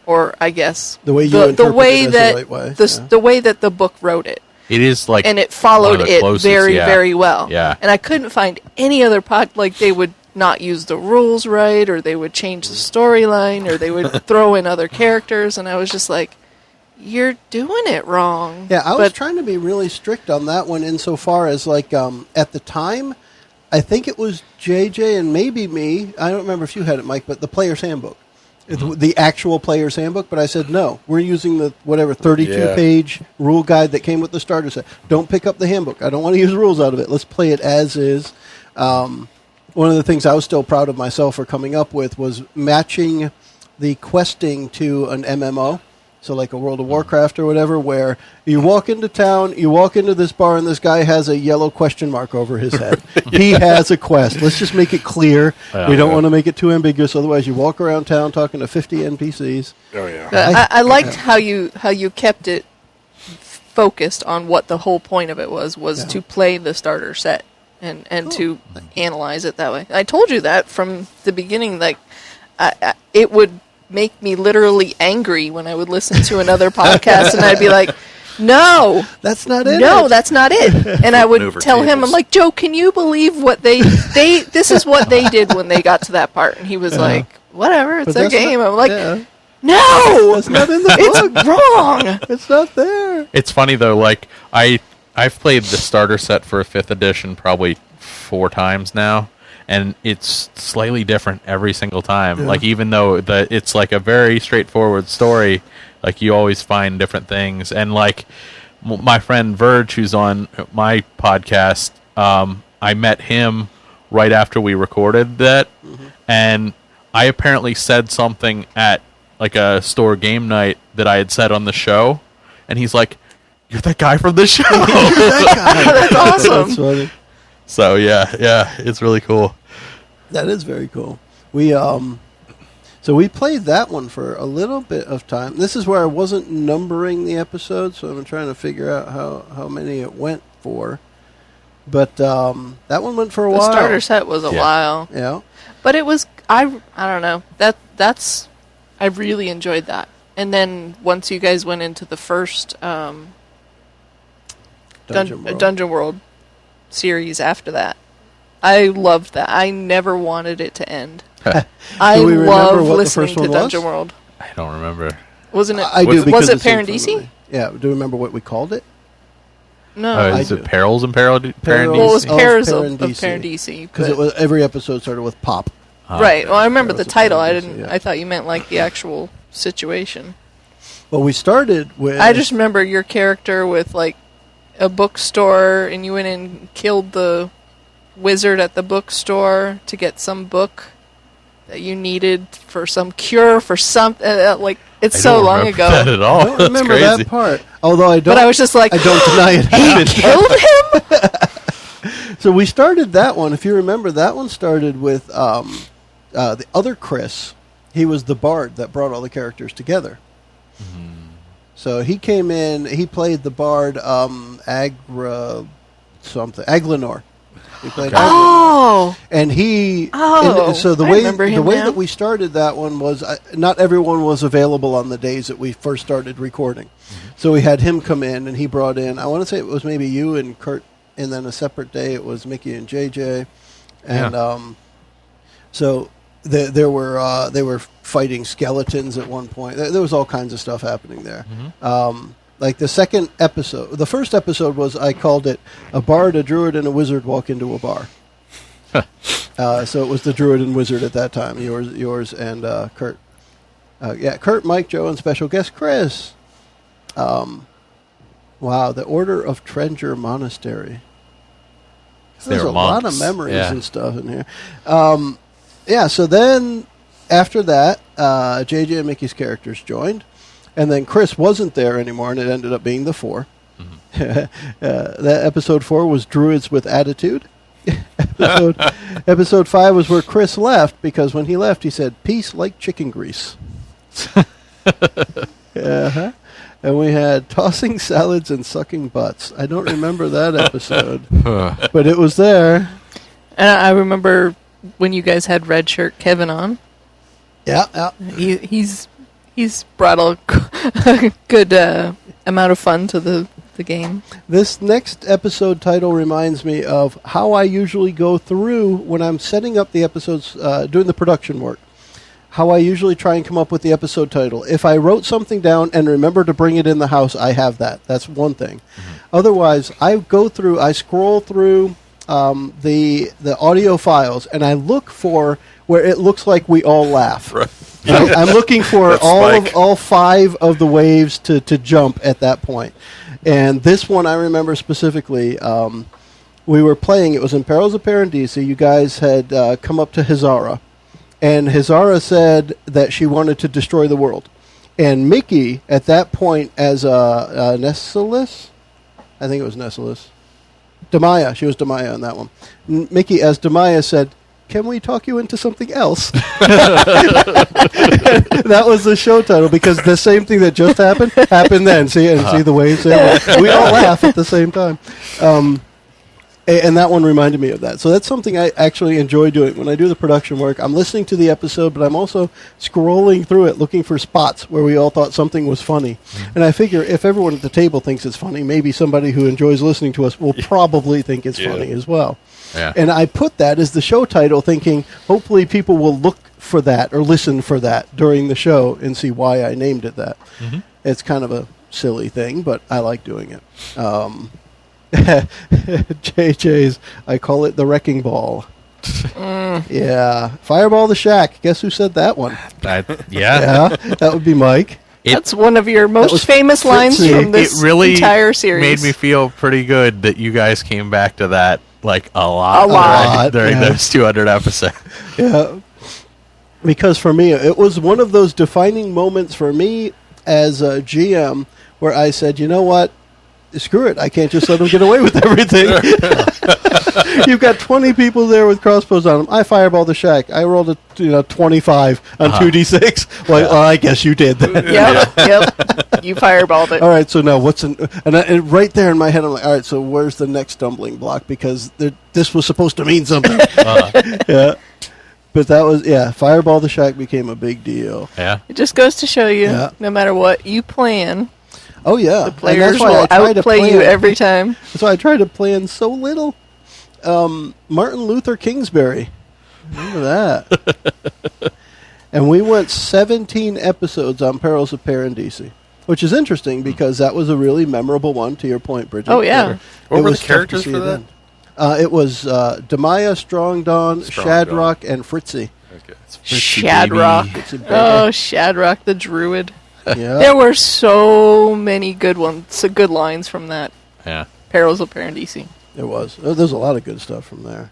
or I guess The way you the interpret way it as that the right way, the way that the book wrote it. It is like... And it one followed of the it closest, very, yeah. very well. Yeah. And I couldn't find any other like they would not use the rules right, or they would change the storyline, or they would throw in other characters, and I was just like, you're doing it wrong. Yeah, I was But- trying to be really strict on that one insofar as, like, at the time, I think it was JJ and maybe me. I don't remember if you had it, Mike, but the Player's Handbook. The actual Player's Handbook. But I said, no, we're using the, 32-page rule guide that came with the starter set. Don't pick up the handbook. I don't want to use rules out of it. Let's play it as is. One of the things I was still proud of myself for coming up with was matching the questing to an MMO. So like a World of Warcraft or whatever, where you walk into town, you walk into this bar, and this guy has a yellow question mark over his head. He has a quest. Let's just make it clear. We don't want to make it too ambiguous. Otherwise, you walk around town talking to 50 NPCs. Oh yeah. I liked how you kept it focused on what the whole point of it was to play the starter set and to analyze it that way. I told you that from the beginning. Like, it would make me literally angry when I would listen to another podcast, and I'd be like, "No, That's not it. no, that's not it." And I would Maneuver tell him, tables. "I'm like, Joe, can you believe what they this is what they did when they got to that part?" And he was like, "Whatever, it's But their that's not- game." I'm like, yeah. "No, That's not in the book. it's wrong." It's not there. It's funny though, like I've played the starter set for 5th edition probably 4 times now, and it's slightly different every single time. Yeah. Like, even though it's like a very straightforward story, like you always find different things. And like my friend Verge, who's on my podcast, I met him right after we recorded that, and I apparently said something at like a store game night that I had said on the show, and he's like, "You're that guy from the show." That's awesome. That's funny. So yeah, it's really cool. That is very cool. We so we played that one for a little bit of time. This is where I wasn't numbering the episodes, so I'm trying to figure out how many it went for. But that one went for a The while. starter set was a Yeah. while, Yeah. but it was I don't know that's I really enjoyed that. And then once you guys went into the first Dungeon World series after that, I loved that. I never wanted it to end. I Do we remember love what the listening first to one was? Dungeon World. I don't remember. Wasn't it? I do because was it it's in front of Parandisi? me. Yeah. Do you remember what we called it? No. Oh, I is do. it Perils and Well, it was Perils Pairs of of Paradisi. because it was every episode started with pop. Right. Well, I remember the Pairs of title. Paradisi, yeah. I thought you meant like the actual situation. Well, we started with. I just remember your character with like a bookstore, and you went and killed the wizard at the bookstore to get some book that you needed for some cure for something. Like it's I so don't long remember ago. that at all. I don't That's remember crazy. that part. Although I don't. But I was just like, I don't deny it happened. killed him. So we started that one. If you remember, that one started with the other Chris. He was the bard that brought all the characters together. So he came in. He played the bard Aglenor. He played Aglenor. Oh, And he. Oh, and so the I way remember him the way now. that we started that one was not everyone was available on the days that we first started recording. So we had him come in, and he brought in. I want to say it was maybe you and Kurt, and then a separate day it was Mickey and JJ, and so they were fighting skeletons at one point. There was all kinds of stuff happening there. Like the second episode, the first episode was, I called it "A Bard, a Druid, and a Wizard Walk into a Bar." So it was the Druid and Wizard at that time. Yours, and Kurt. Kurt, Mike, Joe, and special guest Chris. Wow, the Order of Trenger Monastery. They There's were a lot monks. of memories Yeah. and stuff in here. So then after that, JJ and Mickey's characters joined. And then Chris wasn't there anymore, and it ended up being the 4. That episode 4 was Druids with Attitude. Episode 5 was where Chris left, because when he left, he said, "Peace like chicken grease." And we had Tossing Salads and Sucking Butts. I don't remember that episode, but it was there. and I remember when you guys had Red Shirt Kevin on. Yeah. He's brought a good amount of fun to the game. This next episode title reminds me of how I usually go through when I'm setting up the episodes, doing the production work. How I usually try and come up with the episode title. If I wrote something down and remember to bring it in the house, I have that. That's one thing. Otherwise, I scroll through the audio files, and I look for where it looks like we all laugh. Right. I'm looking for That's Spike. all 5 of the waves to jump at that point. And this one I remember specifically. We were playing. It was in Perils of Paradisi. You guys had come up to Hazara. And Hazara said that she wanted to destroy the world. And Mickey, at that point, as Nessalus, I think it was Nessalus, Demaya, she was Demaya on that one. Mickey, as Demaya, said, "Can we talk you into something else?" That was the show title, because the same thing that just happened then. See the waves there? We all laugh at the same time. And that one reminded me of that. So that's something I actually enjoy doing. When I do the production work, I'm listening to the episode, but I'm also scrolling through it, looking for spots where we all thought something was funny. And I figure if everyone at the table thinks it's funny, maybe somebody who enjoys listening to us will probably think it's funny as well. Yeah. And I put that as the show title, thinking hopefully people will look for that or listen for that during the show and see why I named it that. It's kind of a silly thing, but I like doing it. JJ's, I call it the Wrecking Ball. Yeah. Fireball the Shack. Guess who said that one? Yeah, that would be Mike. That's one of your was most famous lines Fritzy. from this It really entire series. made me feel pretty good that you guys came back to that like a lot, A lot. during those 200 episodes. Yeah. Because for me, it was one of those defining moments for me as a GM where I said, you know what? Screw it. I can't just let them get away with everything. You've got 20 people there with crossbows on them. I fireball the shack. I rolled a 25 on 2d6. Well, I guess you did that. Yep. You fireballed it. All right, so now what's and right there in my head, I'm like, all right, so where's the next stumbling block? Because this was supposed to mean something. Yeah. But that was, Fireball the Shack became a big deal. Yeah. It just goes to show you, Yeah. no matter what you plan, Oh, yeah. the players will outplay you every time. That's why I try to plan so little. Martin Luther Kingsbury. Remember that. And we went 17 episodes on Perils of Paradisi. which is interesting because that was a really memorable one. To your point, Bridget. Oh, yeah. What were was the tough to characters see for it that? end. Demaya, Strong Dawn, Strong Shadrock, and Fritzy. Okay. Shadrock. Fritzy baby. Oh, Shadrock the Druid. Yeah. There were so many good ones, so good lines from that. Yeah. Perils of Parandisi. There was. There's a lot of good stuff from there.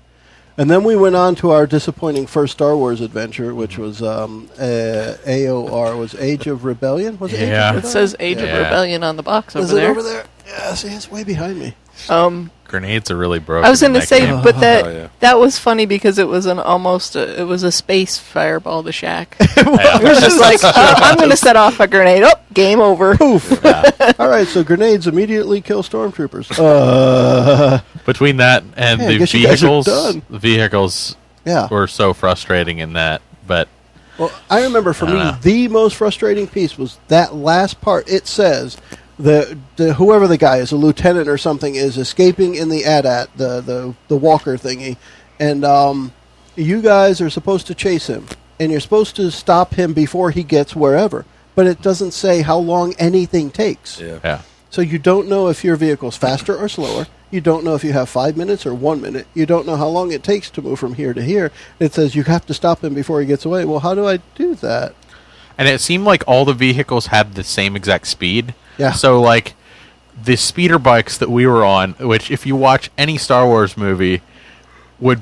And then we went on to our disappointing first Star Wars adventure, which was AOR, was Age of Rebellion? Was it Age Yeah. of It Rebellion? says Age of Yeah. Rebellion on the box Is over it there. over there? Yeah, see, it's way behind me. Grenades are really broken. I was in going to that say, game. but that Oh, yeah. that was funny because it was it was a space fireball to Shaq. Yeah. It was just like, I'm going to set off a grenade. Oh, game over. Poof. All right, so grenades immediately kill stormtroopers. Between that and Yeah, I the guess you guys are vehicles, done. the vehicles Yeah. were so frustrating in that. But Well, I remember for me, know. the most frustrating piece was that last part. It says the whoever the guy is, a lieutenant or something, is escaping in the AT-AT, the walker thingy, and you guys are supposed to chase him, and you're supposed to stop him before he gets wherever. But it doesn't say how long anything takes. yeah, So you don't know if your vehicle's faster or slower. You don't know if you have 5 minutes or 1 minute. You don't know how long it takes to move from here to here. It says you have to stop him before he gets away. Well, how do I do that? and it seemed like all the vehicles had the same exact speed. Yeah. So like the speeder bikes that we were on, which if you watch any Star Wars movie, would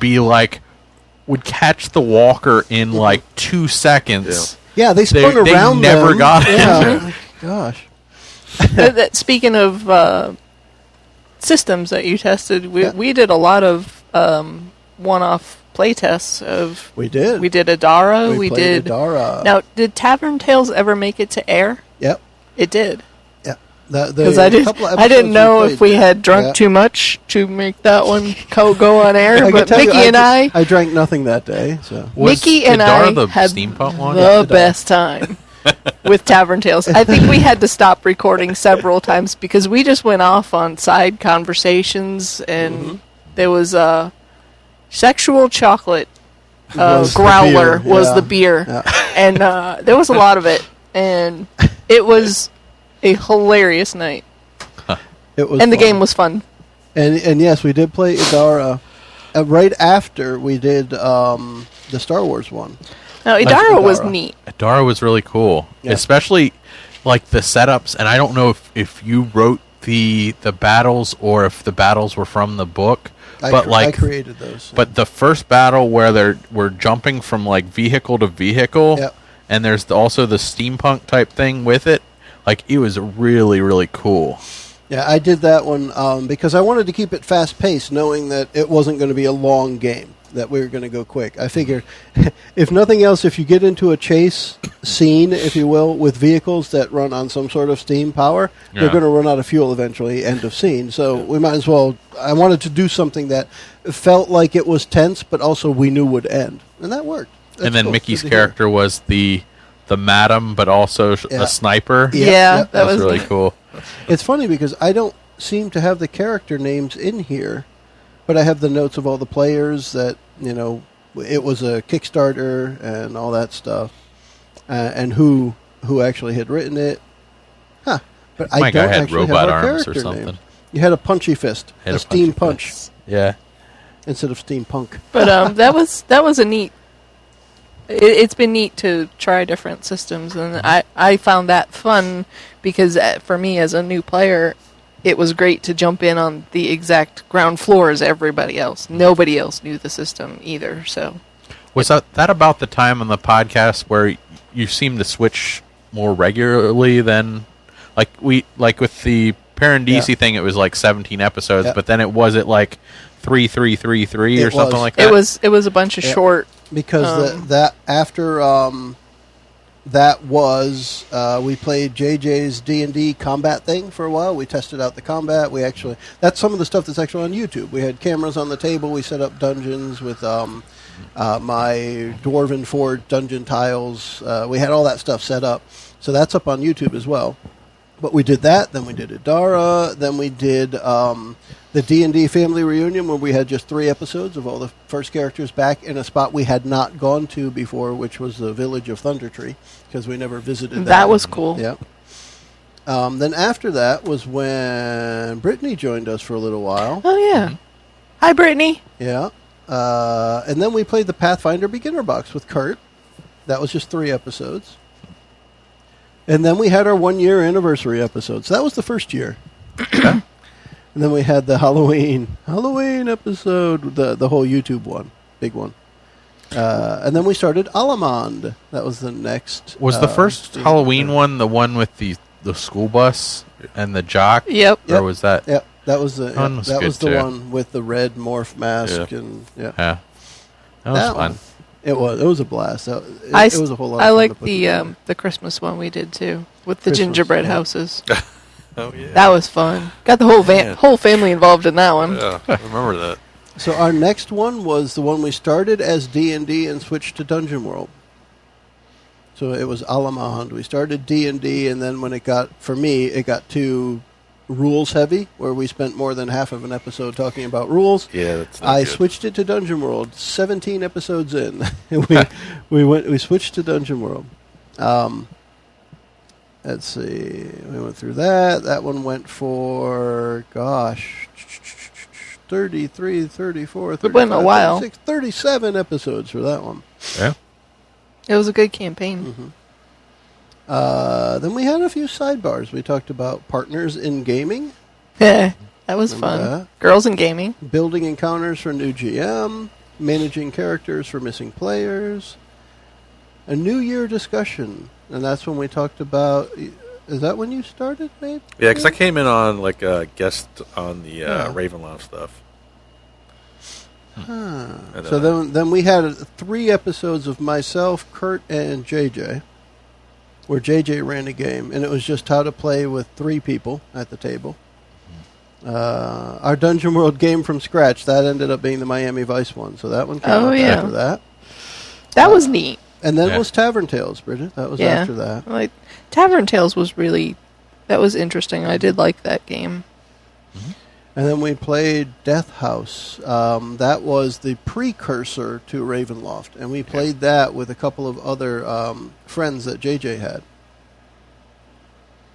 catch the walker in like 2 seconds. Yeah, they spun They around never them. got him. Yeah. Like, gosh. Speaking of systems that you tested, Yeah. we did a lot of one-off play tests of. We did. We did Adara. We played did. Adara. Now, did Tavern Tales ever make it to air? Yep. It did. Yeah. Because I didn't know if we had drunk too much to make that one go on air. But Mickey and I drank nothing that day. So Was Mickey and Adara I the had steampunk one? the Yeah, Adara. best time with Tavern Tales. I think we had to stop recording several times because we just went off on side conversations, and there was sexual chocolate Was the growler beer, was yeah. the beer, Yeah. and there was a lot of it, and it was a hilarious night, it was and the fun. game was fun. And yes, we did play Adara right after we did the Star Wars one. Now, Like Idara was Idara. neat. Adara was really cool, Yeah. especially like the setups. And I don't know if you wrote the battles or if the battles were from the book, but I created those. But the first battle where we're jumping from like vehicle to vehicle, Yep. and there's also the steampunk type thing with it. Like it was really really cool. Yeah, I did that one because I wanted to keep it fast paced, knowing that it wasn't going to be a long game, that we were going to go quick. I figured, if nothing else, if you get into a chase scene, if you will, with vehicles that run on some sort of steam power, they're Yeah. going to run out of fuel eventually, end of scene. So we might as well, I wanted to do something that felt like it was tense, but also we knew would end. And that worked. That's and then cool. Mickey's Good to hear. character was the madam, but also Yeah. a sniper. Yeah, Yeah, yeah. that That was was really neat. cool. It's funny because I don't seem to have the character names in here, but I have the notes of all the players that, it was a Kickstarter and all that stuff, and who actually had written it. Huh. But I My guy don't had actually robot have our arms or character something. names. You had a punchy fist, Had a steam punchy punch fist. Yeah. instead of steampunk. But that was a neat. It's been neat to try different systems, and I found that fun because for me as a new player, it was great to jump in on the exact ground floor as everybody else. Nobody else knew the system either, so. Was that about the time on the podcast where you seemed to switch more regularly than like with the Parandisi thing? It was like 17 episodes, Yeah. but then it was like 3 or It something was. like that. It was a bunch of Yeah. short. Because that after that was we played JJ's D&D combat thing for a while. We tested out the combat. That's some of the stuff that's actually on YouTube. We had cameras on the table. We set up dungeons with my Dwarven Forge dungeon tiles. We had all that stuff set up. So that's up on YouTube as well. But we did that. Then we did Adara. Then we did the D&D family reunion where we had just 3 episodes of all the first characters back in a spot we had not gone to before, which was the village of Thundertree, because we never visited that. That was cool. Yeah. Then after that was when Brittany joined us for a little while. Oh, yeah. Hi, Brittany. Yeah. And then we played the Pathfinder Beginner Box with Kurt. That was just 3 episodes. And then we had our 1-year anniversary episodes. That was the first year. And then we had the Halloween episode, the whole YouTube one, big one. And then we started Alamand. That was the next. Was the first Halloween one the one with the school bus and the jock? Yep. Or was that? Yep. That was the That one was that good was the too. one with the red morph mask and Yeah. That was That fun. one. It was a blast. It was a whole lot. I of fun like to put the together. the Christmas one we did too with the Christmas, gingerbread yeah. houses. Oh yeah. That was fun. Got the whole Man. whole family involved in that one. Yeah, I remember that. So our next one was the one we started as D&D and switched to Dungeon World. So it was Alamand. We started D&D, and then when it got too rules heavy, where we spent more than half of an episode talking about rules. Yeah, that's not I good. switched it to Dungeon World. 17 episodes in, we switched to Dungeon World. Let's see. We went through that. That one went for 33, 34, It went a 35, while. 36, 37 episodes for that one. Yeah. It was a good campaign. Then we had a few sidebars. We talked about partners in gaming, Yeah, that was Remember fun. that? Girls in gaming. building encounters for new GM, managing characters for missing players, a New Year discussion, and that's when we talked about. Is that when you started, maybe? Yeah, because I came in on like a guest on the Yeah. Ravenloft stuff. And, So then we had 3 episodes of myself, Kurt, and JJ, where JJ ran a game, and it was just how to play with 3 people at the table. Our Dungeon World game from scratch, that ended up being the Miami Vice one, so that one came Oh, up yeah. after that. That was neat. And then Yeah. was Tavern Tales, Bridget. That was Yeah. after that. Like Tavern Tales was that was interesting. I did like that game. And then we played Death House. That was the precursor to Ravenloft. And we played that with a couple of other friends that JJ had.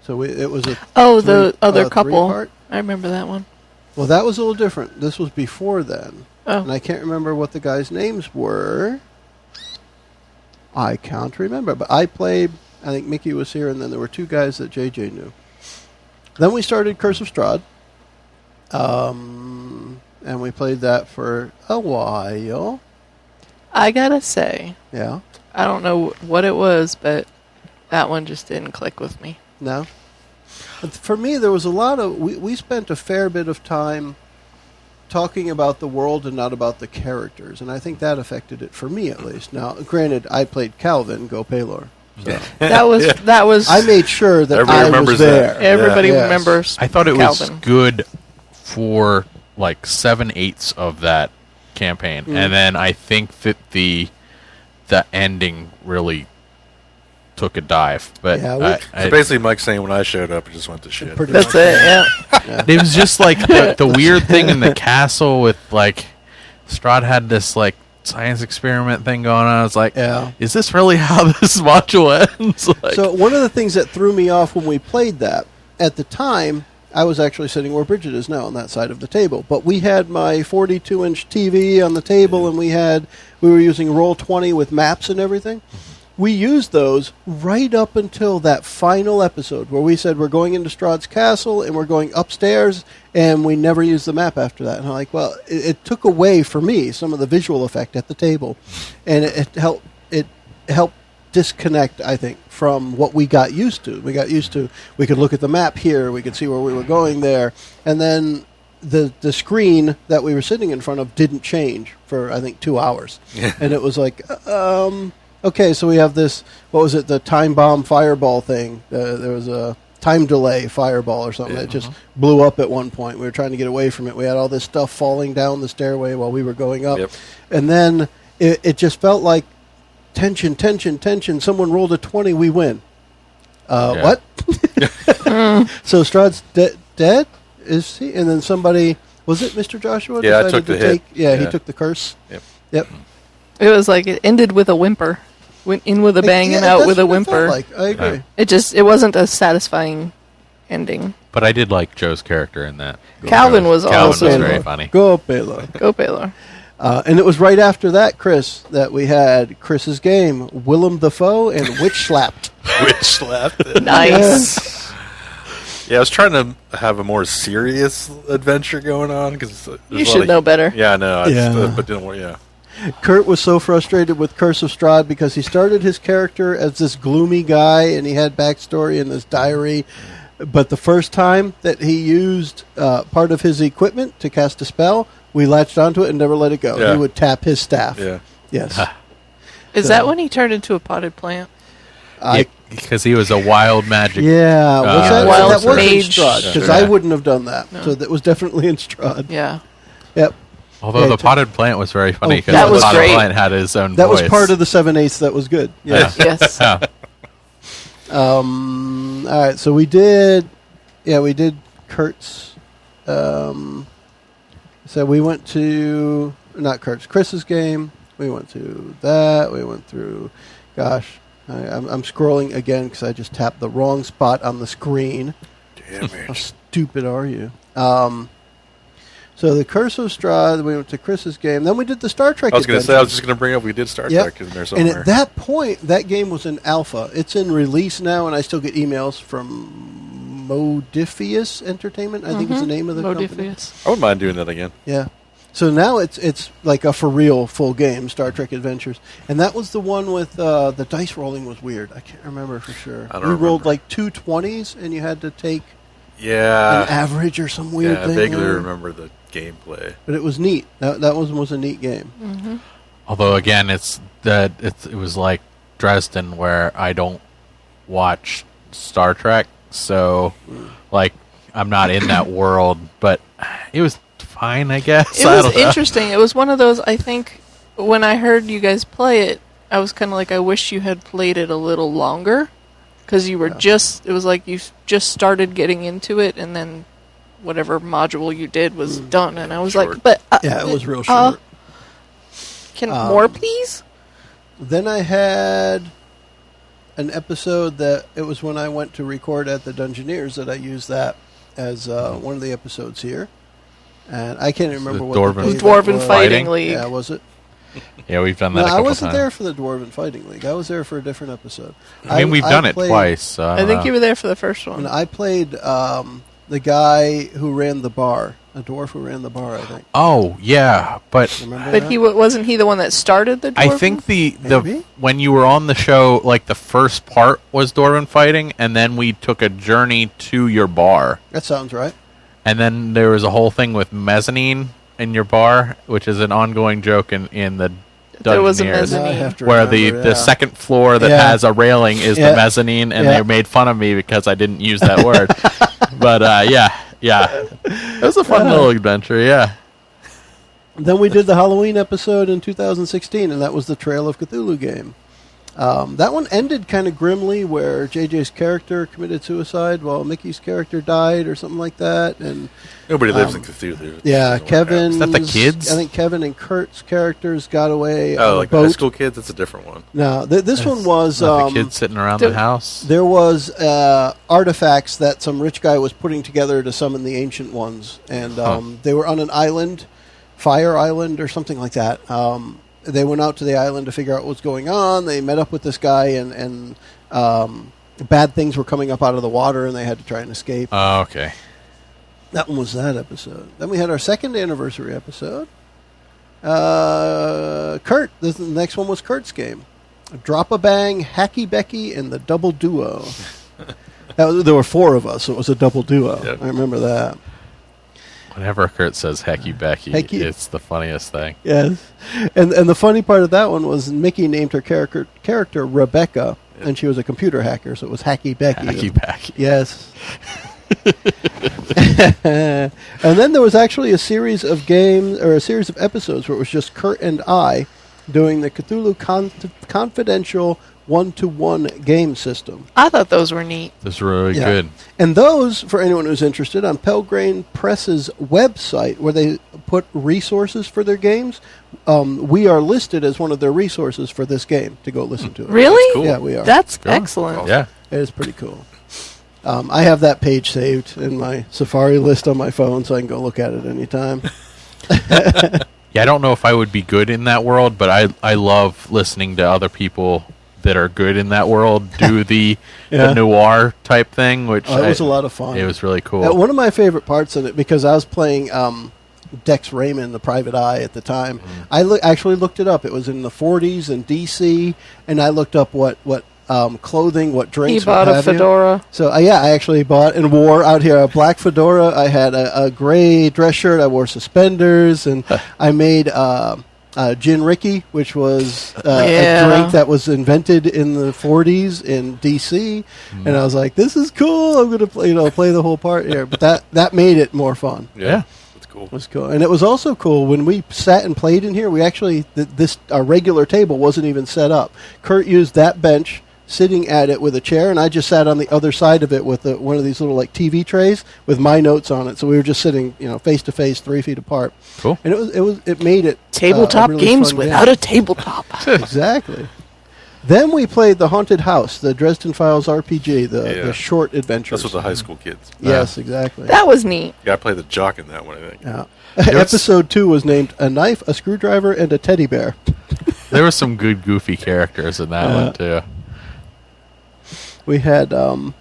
So it was a The other 3 couple. part. I remember that one. Well, that was a little different. This was before then. And Oh, I can't remember what the guys' names were. I can't remember. But I played, I think Mickey was here, and then there were 2 guys that JJ knew. Then we started Curse of Strahd. And we played that for a while. I gotta say, Yeah. I don't know what it was, but that one just didn't click with me. No? But for me, there was a lot of... We spent a fair bit of time talking about the world and not about the characters. And I think that affected it, for me at least. Now, granted, I played Calvin, Go Paylor. So That was. I made sure that Everybody I was remembers there. that. Everybody Yes. remembers. I thought it Calvin. was good for like 7/8 of that campaign, and then I think that the ending really took a dive. But Yeah, so basically, Mike's saying when I showed up, it just went to shit. Pretty That's much. it. Yeah. it was just like the weird thing in the castle with like Strahd had this like science experiment thing going on. I was like, Yeah. is this really how this module ends? Like, So one of the things that threw me off when we played that, at the time, I was actually sitting where Bridget is now on that side of the table. But we had my 42-inch TV on the table, and we were using Roll20 with maps and everything. We used those right up until that final episode where we said we're going into Strahd's castle and we're going upstairs, and we never used the map after that. And I'm like, well, it took away for me some of the visual effect at the table, and it helped disconnect, I think, from what we got used to. We got used to, we could look at the map here, we could see where we were going there, and then the screen that we were sitting in front of didn't change for, I think, 2 hours. And it was like, okay, so we have this, what was it, the time bomb fireball thing. There was a time delay fireball or something that just blew up at one point. We were trying to get away from it. We had all this stuff falling down the stairway while we were going up. Yep. And then it just felt like tension. Someone rolled a 20, we win. Yeah. What? So Strahd's dead? Is he? And then somebody, was it Mr. Joshua? Yeah, I decided took the to hit. Yeah, he Yeah. took the curse. Yep. It was like it ended with a whimper. Went in with a bang and Yeah, out that's with a what it felt whimper. like. I agree. It wasn't a satisfying ending. But I did like Joe's character in that. Calvin was Calvin awesome. was very funny. Go Baylor. Go Baylor. And it was right after that, Chris, that we had Chris's game, Willem Dafoe and Witch Slapped. Witch slapped. Nice. Yeah, I was trying to have a more serious adventure going on because You should know better. Yeah, I know. Yeah. But didn't work. Yeah. Kurt was so frustrated with Curse of Strahd because he started his character as this gloomy guy and he had backstory in his diary. But the first time that he used part of his equipment to cast a spell, we latched onto it and never let it go. Yeah. He would tap his staff. Yeah. Yes. Is that when he turned into a potted plant? Because he was a wild magic. Yeah. Was that Wild was in mage. Strahd, because Yeah. I wouldn't have done that. No. So that was definitely in Strahd. Yeah. Yep. Although Yeah, the to- potted plant was very funny Oh, because that the was potted great. plant had his own That voice. was part of the 7/8 that was good. Yes. Yes. Yeah. All right, so we did Kurt's. So we went to not Kurt's, Chris's game. We went to that. We went through. Gosh, I'm scrolling again because I just tapped the wrong spot on the screen. Damn How it. stupid are you? So the Curse of Strahd. We went to Chris's game. Then we did the Star Trek. I was going to say, I adventure. was just going to bring up we did Star Yep. Trek in there And somewhere. at that point, that game was in alpha. It's in release now, and I still get emails from Modifius Entertainment. I think is the name of the company. Modifius. I wouldn't mind doing that again. Yeah. So now it's like a for real full game, Star Trek Adventures, and that was the one with the dice rolling was weird. I can't remember for sure. I don't we rolled remember. like 2 20s, and you had to take an Yeah. average or some weird Yeah, I thing. vaguely there. remember the gameplay. But it was neat. That one was a neat game. Although again, it was like Dresden where I don't watch Star Trek, so like I'm not in that world. But it was fine, I guess. It I was don't know. interesting. It was one of those, I think, when I heard you guys play it, I was kind of like, I wish you had played it a little longer. Because you were it was like you just started getting into it, and then whatever module you did was done. And I was Short. like, but... Yeah, it was real short. Can more, please? Then I had an episode that it was when I went to record at the Dungeoneers that I used that as one of the episodes here. And I can't remember the what Dwarven- the day that Dwarven was. Fighting League. Yeah, was it? Yeah, we've done that No, a I couple wasn't times. there for the Dwarven Fighting League. I was there for a different episode. I mean, we've done it played- twice. So I think you were there for the first And one. I played the guy who ran the bar, a dwarf who ran the bar, I think. Oh yeah, but Remember But that? he wasn't he the one that started the I Dwarven? think the Maybe? when you were on the show, like the first part was Dwarven fighting, and then we took a journey to your bar, That sounds right. and then there was a whole thing with mezzanine in your bar, which is an ongoing joke in the There was a Dungeoneers, mezzanine. Now I have to where remember, the yeah. second floor that Yeah. has a railing is Yeah. the mezzanine, and Yeah. they made fun of me because I didn't use that word. But yeah, it was a fun little adventure. Yeah. Then we did the Halloween episode in 2016, and that was the Trail of Cthulhu game. That one ended kind of grimly, where JJ's character committed suicide while Mickey's character died, or something like that. And Nobody lives in Cthulhu. yeah, Kevin. Is that the kids? I think Kevin and Kurt's characters got away Oh, on like a the high boat. school kids? That's a different one. No, this one was Not the kids sitting around the there- house. there was artifacts that some rich guy was putting together to summon the ancient ones, and they were on an island, Fire Island or something like that. They went out to the island to figure out what's going on. They met up with this guy, and bad things were coming up out of the water, and they had to try and escape. Oh, okay. That one was that episode. Then we had our second anniversary episode. Kurt. The next one was Kurt's game. Drop a Bang, Hacky Becky, and the Double Duo. There were 4 of us, so it was a double duo. Yep. I remember that. Whenever Kurt says "Hecky Becky," Hecky. it's the funniest thing. Yes, and the funny part of that one was Mickey named her character Rebecca, and she was a computer hacker, so it was Hacky Becky. Hecky Becky. Yes. And then there was actually a series of games, or a series of episodes where it was just Kurt and I doing the Cthulhu Confidential 1-to-1 game system. I thought those were neat. This is really Yeah. good. And those, for anyone who's interested, on Pelgrane Press's website, where they put resources for their games, we are listed as one of their resources for this game to go listen to it. Really? cool. Yeah, we are. That's Cool. excellent. Yeah. It is pretty cool. I have that page saved in my Safari list on my phone, so I can go look at it anytime. Yeah, I don't know if I would be good in that world, but I love listening to other people that are good in that world do the noir type thing, which It was a lot of fun. It was really cool. One of my favorite parts of it, because I was playing Dex Raymond, the Private Eye, at the time. I actually looked it up. It was in the 40s in D.C., and I looked up what clothing, what drinks. He bought a fedora. So I actually bought and wore out here a black fedora. I had a gray dress shirt. I wore suspenders, and I made Gin Ricky, which was a drink that was invented in the 40s in D.C. And I was like, "This is cool. I'm going to play the whole part here." But that made it more fun. Yeah. Cool. It was cool, and it was also cool when we sat and played in here. We actually our regular table wasn't even set up. Kurt used that bench, sitting at it with a chair, and I just sat on the other side of it with one of these little like TV trays with my notes on it. So we were just sitting, face to face, 3 feet apart. Cool. And it made it Tabletop a really games fun without game. a tabletop. Exactly. Then we played the Haunted House, the Dresden Files RPG, the short adventures. That's with the high school kids. Yes, exactly. That was neat. Yeah, I played the jock in that one, I think. Yeah. Episode 2 was named A Knife, a Screwdriver, and a Teddy Bear. There were some good goofy characters in that one too. We had, the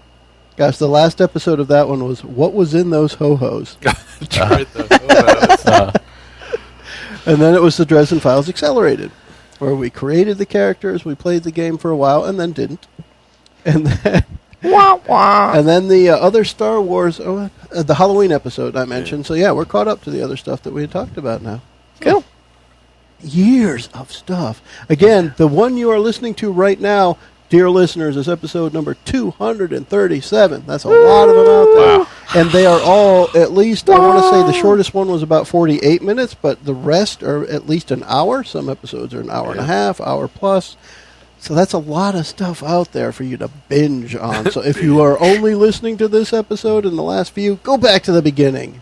last episode of that one was What Was in Those Ho-Hos? That's right. Though. And then it was the Dresden Files Accelerated, where we created the characters, we played the game for a while, and then didn't. And then, Wah, wah. and then the other Star Wars, the Halloween episode I mentioned. So yeah, we're caught up to the other stuff that we had talked about now. Cool. Years of stuff. Again, the one you are listening to right now, dear listeners, is episode number 237. That's a lot of them out there. Wow. And they are all, at least, I want to say the shortest one was about 48 minutes, but the rest are at least an hour. Some episodes are an hour and a half, hour plus. So that's a lot of stuff out there for you to binge on. So if you are only listening to this episode and the last few, go back to the beginning.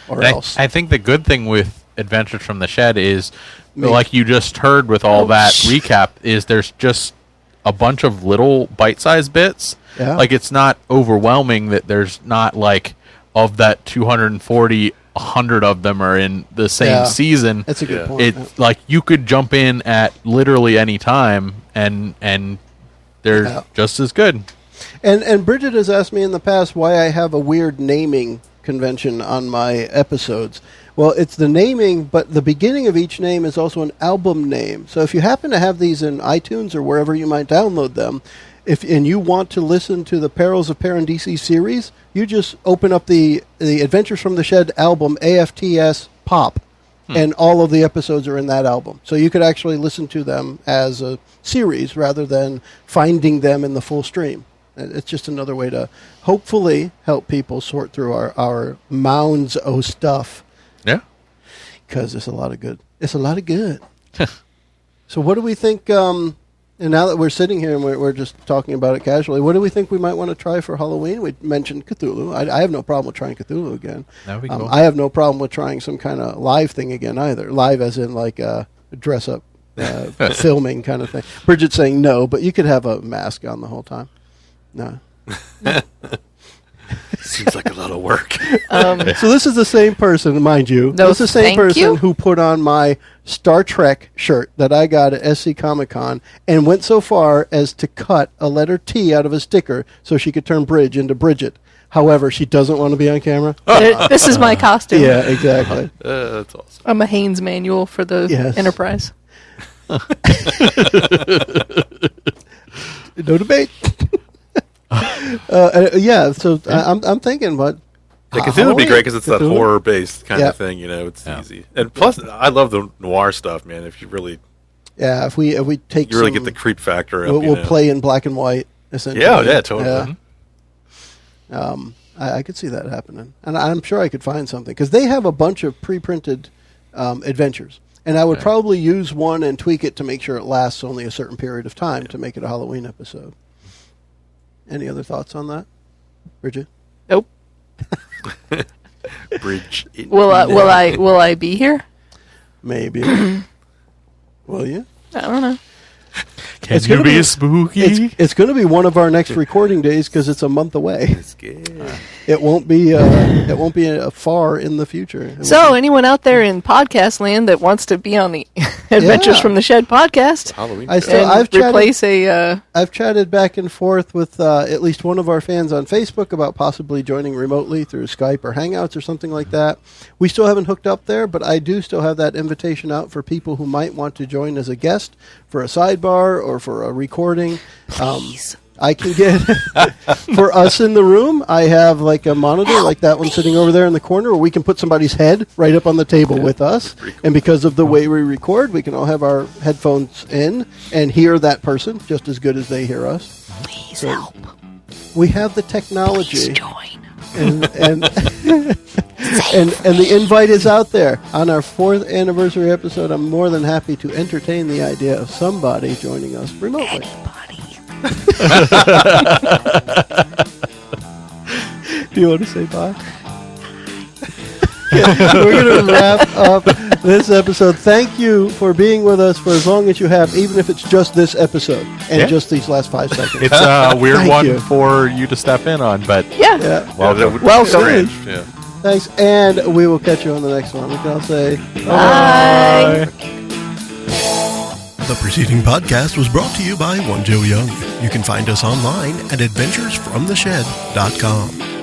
Or else. I think the good thing with Adventures from the Shed is, like you just heard with all that recap, is there's just a bunch of little bite-sized bits. Yeah. Like, it's not overwhelming that there's not, like, of that 240, 100 of them are in the same season. That's a good point. It's like you could jump in at literally any time, and they're just as good. And Bridget has asked me in the past why I have a weird naming convention on my episodes. Well, it's the naming, but the beginning of each name is also an album name. So if you happen to have these in iTunes or wherever you might download them, and you want to listen to the Perils of Parandisi series, you just open up the Adventures from the Shed album, AFTS Pop, and all of the episodes are in that album. So you could actually listen to them as a series rather than finding them in the full stream. It's just another way to hopefully help people sort through our mounds of stuff. Yeah. Because it's a lot of good. It's a lot of good. So what do we think, and now that we're sitting here and we're just talking about it casually, what do we think we might want to try for Halloween? We mentioned Cthulhu. I have no problem with trying Cthulhu again. That would be cool. I have no problem with trying some kind of live thing again either. Live as in like dress-up filming kind of thing. Bridget's saying no, but you could have a mask on the whole time. No. Seems like a lot of work. So this is the same person, mind you. No, this is the same thank person you. who put on my Star Trek shirt that I got at SC Comic Con and went so far as to cut a letter T out of a sticker so she could turn Bridge into Bridget. However, she doesn't want to be on camera. This is my costume. Yeah, exactly. That's awesome. I'm a Haynes manual for the Enterprise. No debate. So I'm thinking, but The Cthulhu would be great because it's that Cthulhu? horror-based kind of thing, It's easy, and plus, I love the noir stuff, man. If you really, if we take, you really get the creep factor. We'll play in black and white. Essentially. Yeah, totally. Yeah. I could see that happening, and I'm sure I could find something because they have a bunch of pre-printed adventures, and I would probably use one and tweak it to make sure it lasts only a certain period of time to make it a Halloween episode. Any other thoughts on that, Bridget? Nope. Bridge. Will I be here? Maybe. Will you? I don't know. Can It's you gonna be be- spooky? It's going to be one of our next recording days because it's a month away. It's good. It won't be far in the future. So, anyone out there in podcast land that wants to be on the Adventures Yeah. from the Shed podcast Halloween. I show. still- and I've chatted- replace a I've chatted back and forth with at least one of our fans on Facebook about possibly joining remotely through Skype or Hangouts or something like that. We still haven't hooked up there, but I do still have that invitation out for people who might want to join as a guest for a sidebar or for a recording. I can get for us in the room. I have like a monitor like that one sitting over there in the corner, where we can put somebody's head right up on the table with us. And because of the way we record, we can all have our headphones in and hear that person just as good as they hear us. please So help. we have the technology, Join. and and the invite is out there. On our 4th anniversary episode, I'm more than happy to entertain the idea of somebody joining us remotely. Do you want to say bye? We're going to wrap up this episode. Thank you for being with us for as long as you have, even if it's just this episode and Yeah. just these last 5 seconds. It's a weird Thank one you. for you to step in on, but Yeah. Yeah. welcome. Welcome. Strange. Yeah. Thanks, and we will catch you on the next one. We can all say Bye. The preceding podcast was brought to you by One Joe Young. You can find us online at adventuresfromtheshed.com.